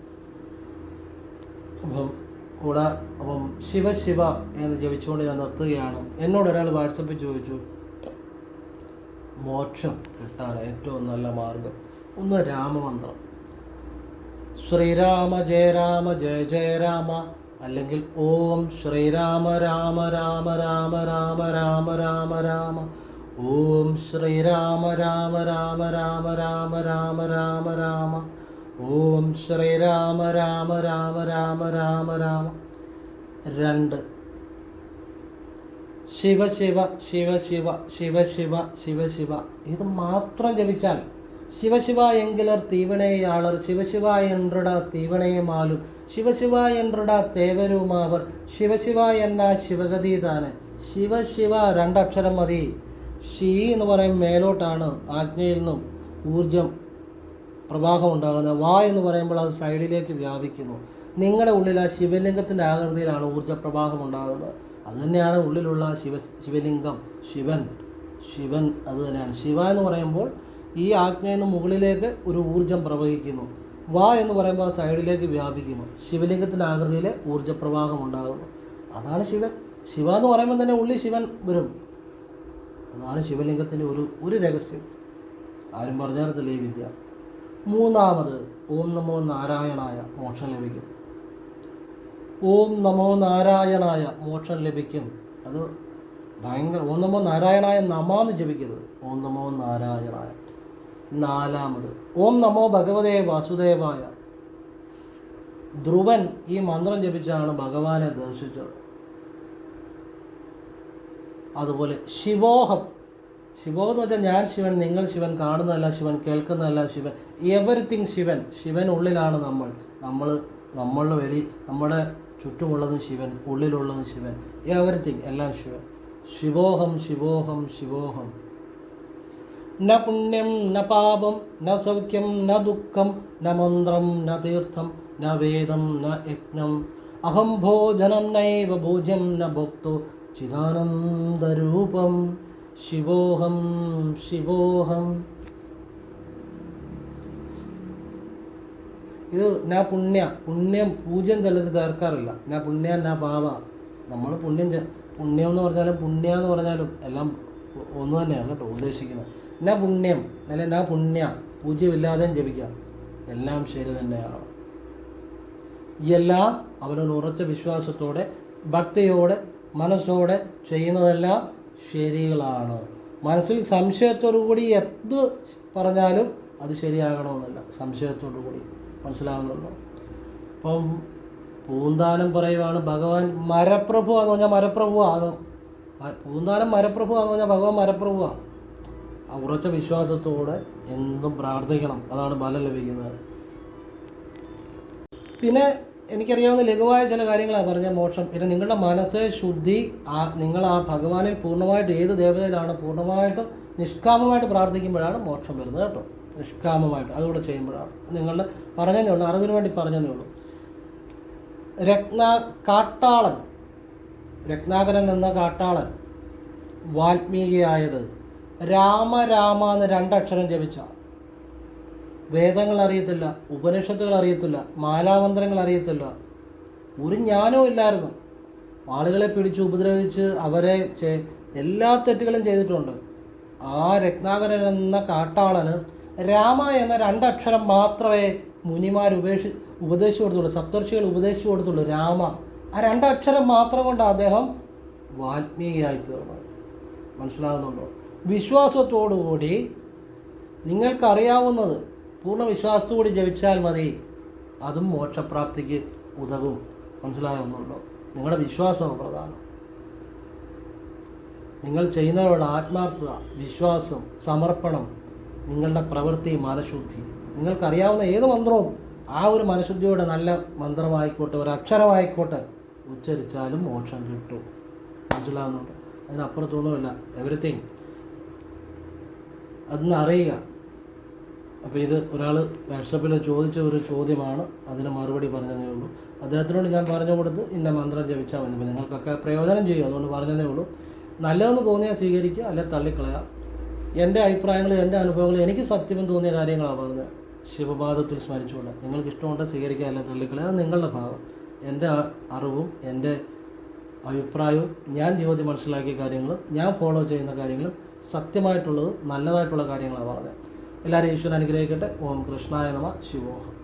അപ്പം ശിവ എന്ന് ജപിച്ചുകൊണ്ട് ഞാൻ നിർത്തുകയാണ്. എന്നോട് ഒരാൾ വാട്സപ്പിൽ ചോദിച്ചു, മോക്ഷം കിട്ടാൻ ഏറ്റവും നല്ല മാർഗം ഒന്ന് രാമമന്ത്രം, ശ്രീരാമ ജയ ജയ രാമ, അല്ലെങ്കിൽ ഓം ശ്രീരാമ രാമ രാമ രാമ രാമ രാമ രാമ രാമ, ഓം ശ്രീരാമ രാമ രാമ രാമ രാമ രാമ രാമ രാമ, ഓം ശ്രീരാമ രാമ രാമ രാമ രാമ രാമ. 2 ശിവ ശിവ ശിവ ശിവ ശിവ ശിവ ശിവ ശിവ. ഇത് മാത്രം ജപിച്ചാൽ ശിവശിവ എങ്കിലർ തീവണയാളർ ശിവശിവ என்றடா തീവണയുമാലും ശിവശിവ என்றடா തേവരുമാവർ ശിവശിവ എന്ന ശിവഗതിതാണ്. ശിവശിവ 2 അക്ഷരം മതി. ശീ എന്ന് പറയും മേലോട്ടാണ്, ആജ്ഞയിൽ നിന്നും ഊർജം പ്രവാഹം ഉണ്ടാകുന്നത്. വാ എന്ന് പറയുമ്പോൾ അത് സൈഡിലേക്ക് വ്യാപിക്കുന്നു. നിങ്ങളുടെ ഉള്ളിൽ ആ ശിവലിംഗത്തിൻ്റെ ആകൃതിയിലാണ് ഊർജ്ജപ്രവാഹം ഉണ്ടാകുന്നത്. അതുതന്നെയാണ് ഉള്ളിലുള്ള ശിവലിംഗം, ശിവൻ അത് തന്നെയാണ്. ശിവ എന്ന് പറയുമ്പോൾ ഈ ആജ്ഞയിൽ നിന്ന് മുകളിലേക്ക് ഒരു ഊർജം പ്രവഹിക്കുന്നു. വാ എന്ന് പറയുമ്പോൾ സൈഡിലേക്ക് വ്യാപിക്കുന്നു. ശിവലിംഗത്തിൻ്റെ ആകൃതിയിലെ ഊർജ്ജപ്രവാഹം ഉണ്ടാകുന്നു. അതാണ് ശിവൻ. ശിവ എന്ന് പറയുമ്പോൾ തന്നെ ഉള്ളിൽ ശിവൻ വരും. അതാണ് ശിവലിംഗത്തിൻ്റെ ഒരു രഹസ്യം. ആരും പറഞ്ഞു തരത്തില്ല ഈ വിദ്യ. 3 ഓം നമോ നാരായണായ മോക്ഷം ലഭിക്കും. ഓം നമോ നാരായണായ മോക്ഷം ലഭിക്കും. അത് ഭയങ്കര. ഓം നമോ നാരായണായ നമാന്ന് ജപിക്കരുത്. ഓം നമോ നാരായണായ. 4 ഓം നമോ ഭഗവതേ വാസുദേവായ. ധ്രുവൻ ഈ മന്ത്രം ജപിച്ചാണ് ഭഗവാനെ ദർശിച്ചത്. അതുപോലെ ശിവോഹം, ശിവോഹം എന്ന് വെച്ചാൽ ഞാൻ ശിവൻ, നിങ്ങൾ ശിവൻ, കാണുന്നതല്ല ശിവൻ, കേൾക്കുന്നതല്ല ശിവൻ, എവരിത്തിങ് ശിവൻ. ശിവൻ ഉള്ളിലാണ് നമ്മളുടെ നമ്മുടെ ചുറ്റുമുള്ളതും ശിവൻ, ഉള്ളിലുള്ളതും ശിവൻ, എവരിത്തിങ് എല്ലാം ശിവൻ. ശിവോഹം ശിവോഹം ശിവോഹം. ന പുണ്യം ന പാപം ന സൗഖ്യം ന ദുഃഖം ന മന്ത്രം ന തീർത്ഥം ന വേദം ന യജ്ഞം അഹം ഭോജനം നൈവ ഭോജ്യം ന ഭോക്തോ ചിദാനന്ദരൂപം. ശിവോഹം ശിവോഹം. ഇത് നാ പുണ്യം പൂജ്യം ചിലർ ചേർക്കാറില്ല. നാ പുണ്യ നാ പാവ. നമ്മൾ പുണ്യം എന്ന് പറഞ്ഞാലും പുണ്യ എന്ന് പറഞ്ഞാലും എല്ലാം ഒന്ന് തന്നെയാണ് കേട്ടോ ഉദ്ദേശിക്കുന്നത്. നാ പുണ്യം അല്ലെ നാ പുണ്യ, പൂജ്യമില്ലാതെയും ജപിക്കാം, എല്ലാം ശരി തന്നെയാണ്. എല്ലാം അവനൊരു ഉറച്ച വിശ്വാസത്തോടെ ഭക്തിയോടെ മനസ്സോടെ ചെയ്യുന്നതെല്ലാം ശരികളാണ്. മനസ്സിൽ സംശയത്തോടു കൂടി എന്ത് പറഞ്ഞാലും അത് ശരിയാകണമെന്നില്ല. സംശയത്തോടു കൂടി മനസ്സിലാകുന്നുണ്ടോ? ഇപ്പം പൂന്താനം പറയുവാണ് ഭഗവാൻ മരപ്രഭുവാന്ന് പറഞ്ഞാൽ മരപ്രഭുവാണ്. പൂന്താനം മരപ്രഭുവാന്ന് പറഞ്ഞാൽ ഭഗവാൻ മരപ്രഭുവാണ്. ആ ഉറച്ച വിശ്വാസത്തോടെ എന്തും പ്രാർത്ഥിക്കണം, അതാണ് ബലം ലഭിക്കുന്നത്. പിന്നെ എനിക്കറിയാവുന്ന ലഘുവായ ചില കാര്യങ്ങളാണ് പറഞ്ഞ മോക്ഷം. പിന്നെ നിങ്ങളുടെ മനസ്സ് ശുദ്ധി, നിങ്ങൾ ആ ഭഗവാനിൽ പൂർണ്ണമായിട്ട് ഏത് ദേവതയിലാണ് പൂർണ്ണമായിട്ടും നിഷ്കാമമായിട്ട് പ്രാർത്ഥിക്കുമ്പോഴാണ് മോക്ഷം വരുന്നത് കേട്ടോ. നിഷ്കാമമായിട്ട് അതുകൂടെ ചെയ്യുമ്പോഴാണ്. നിങ്ങളുടെ പറഞ്ഞതേ ഉള്ളൂ, അറിവിന് വേണ്ടി പറഞ്ഞതേ ഉള്ളൂ. രത്നാകരൻ എന്ന കാട്ടാളൻ വാൽമീകിയായത് രാമ എന്ന് 2 അക്ഷരം ജപിച്ച. വേദങ്ങൾ അറിയത്തില്ല, ഉപനിഷത്തുകൾ അറിയത്തില്ല, മാലാമന്ത്രങ്ങൾ അറിയത്തില്ല, ഒരു ജ്ഞാനവും ഇല്ലായിരുന്നു. ആളുകളെ പിടിച്ച് ഉപദ്രവിച്ച് അവരെ എല്ലാ തെറ്റുകളും ചെയ്തിട്ടുണ്ട്. ആ രത്നാകരൻ എന്ന കാട്ടാളന് രാമ എന്ന 2 അക്ഷരം മാത്രമേ മുനിമാർ ഉപദേശിച്ചു കൊടുത്തുള്ളൂ, സപ്തർഷികൾ ഉപദേശിച്ചു കൊടുത്തുള്ളൂ. രാമ, ആ 2 അക്ഷരം മാത്രം കൊണ്ട് അദ്ദേഹം വാൽമീകിയായി തീർന്നു. മനസ്സിലാകുന്നുണ്ടോ? വിശ്വാസത്തോടുകൂടി നിങ്ങൾക്കറിയാവുന്നത് പൂർണ്ണ വിശ്വാസത്തോടുകൂടി ജപിച്ചാൽ മതി, അതും മോക്ഷപ്രാപ്തിക്ക് ഉതകും. മനസ്സിലാകുന്നുണ്ടോ? നിങ്ങളുടെ വിശ്വാസമാണ് പ്രധാനം. നിങ്ങൾ ചെയ്യുന്നവരുടെ ആത്മാർത്ഥത, വിശ്വാസം, സമർപ്പണം, നിങ്ങളുടെ പ്രവൃത്തി, മനഃശുദ്ധി. നിങ്ങൾക്കറിയാവുന്ന ഏത് മന്ത്രവും ആ ഒരു മനഃശുദ്ധിയോടെ നല്ല മന്ത്രമായിക്കോട്ടെ, ഒരു അക്ഷരമായിക്കോട്ടെ ഉച്ചരിച്ചാലും മോക്ഷം കിട്ടും. മനസ്സിലാകുന്നുണ്ട്? അതിനപ്പുറത്തൊന്നുമില്ല. എവരിത്തിങ് അതൊന്ന് അറിയുക. അപ്പോൾ ഇത് ഒരാൾ വാട്സപ്പിൽ ചോദിച്ച ഒരു ചോദ്യമാണ്, അതിന് മറുപടി പറഞ്ഞതേ ഉള്ളൂ. അദ്ദേഹത്തിനോട് ഞാൻ പറഞ്ഞു കൊടുത്ത് ഇന്ന മന്ത്രം ജപിച്ചാൽ മതി, നിങ്ങൾക്കൊക്കെ പ്രയോജനം ചെയ്യും, അതുകൊണ്ട് പറഞ്ഞതേ ഉള്ളൂ. നല്ലതെന്ന് തോന്നിയാൽ സ്വീകരിക്കുക, അല്ലെ തള്ളിക്കളയാം. എൻ്റെ അഭിപ്രായങ്ങൾ, എൻ്റെ അനുഭവങ്ങൾ, എനിക്ക് സത്യമെന്ന് തോന്നിയ കാര്യങ്ങളാണ് പറഞ്ഞത്. ശിവപാദത്തിൽ സ്മരിച്ചുകൊണ്ട് നിങ്ങൾക്ക് ഇഷ്ടമുണ്ട് സ്വീകരിക്കുക, അല്ലെ തള്ളിക്കളയാം, നിങ്ങളുടെ ഭാഗം. എൻ്റെ അറിവും എൻ്റെ അഭിപ്രായവും ഞാൻ ജീവിതത്തിൽ മനസ്സിലാക്കിയ കാര്യങ്ങളും ഞാൻ ഫോളോ ചെയ്യുന്ന കാര്യങ്ങളും സത്യമായിട്ടുള്ളത് നല്ലതായിട്ടുള്ള കാര്യങ്ങളാണ് പറഞ്ഞത്. എല്ലാവരും ഈശ്വരൻ അനുഗ്രഹിക്കട്ടെ. ഓം കൃഷ്ണായ നമഃ. ശിവോഹം.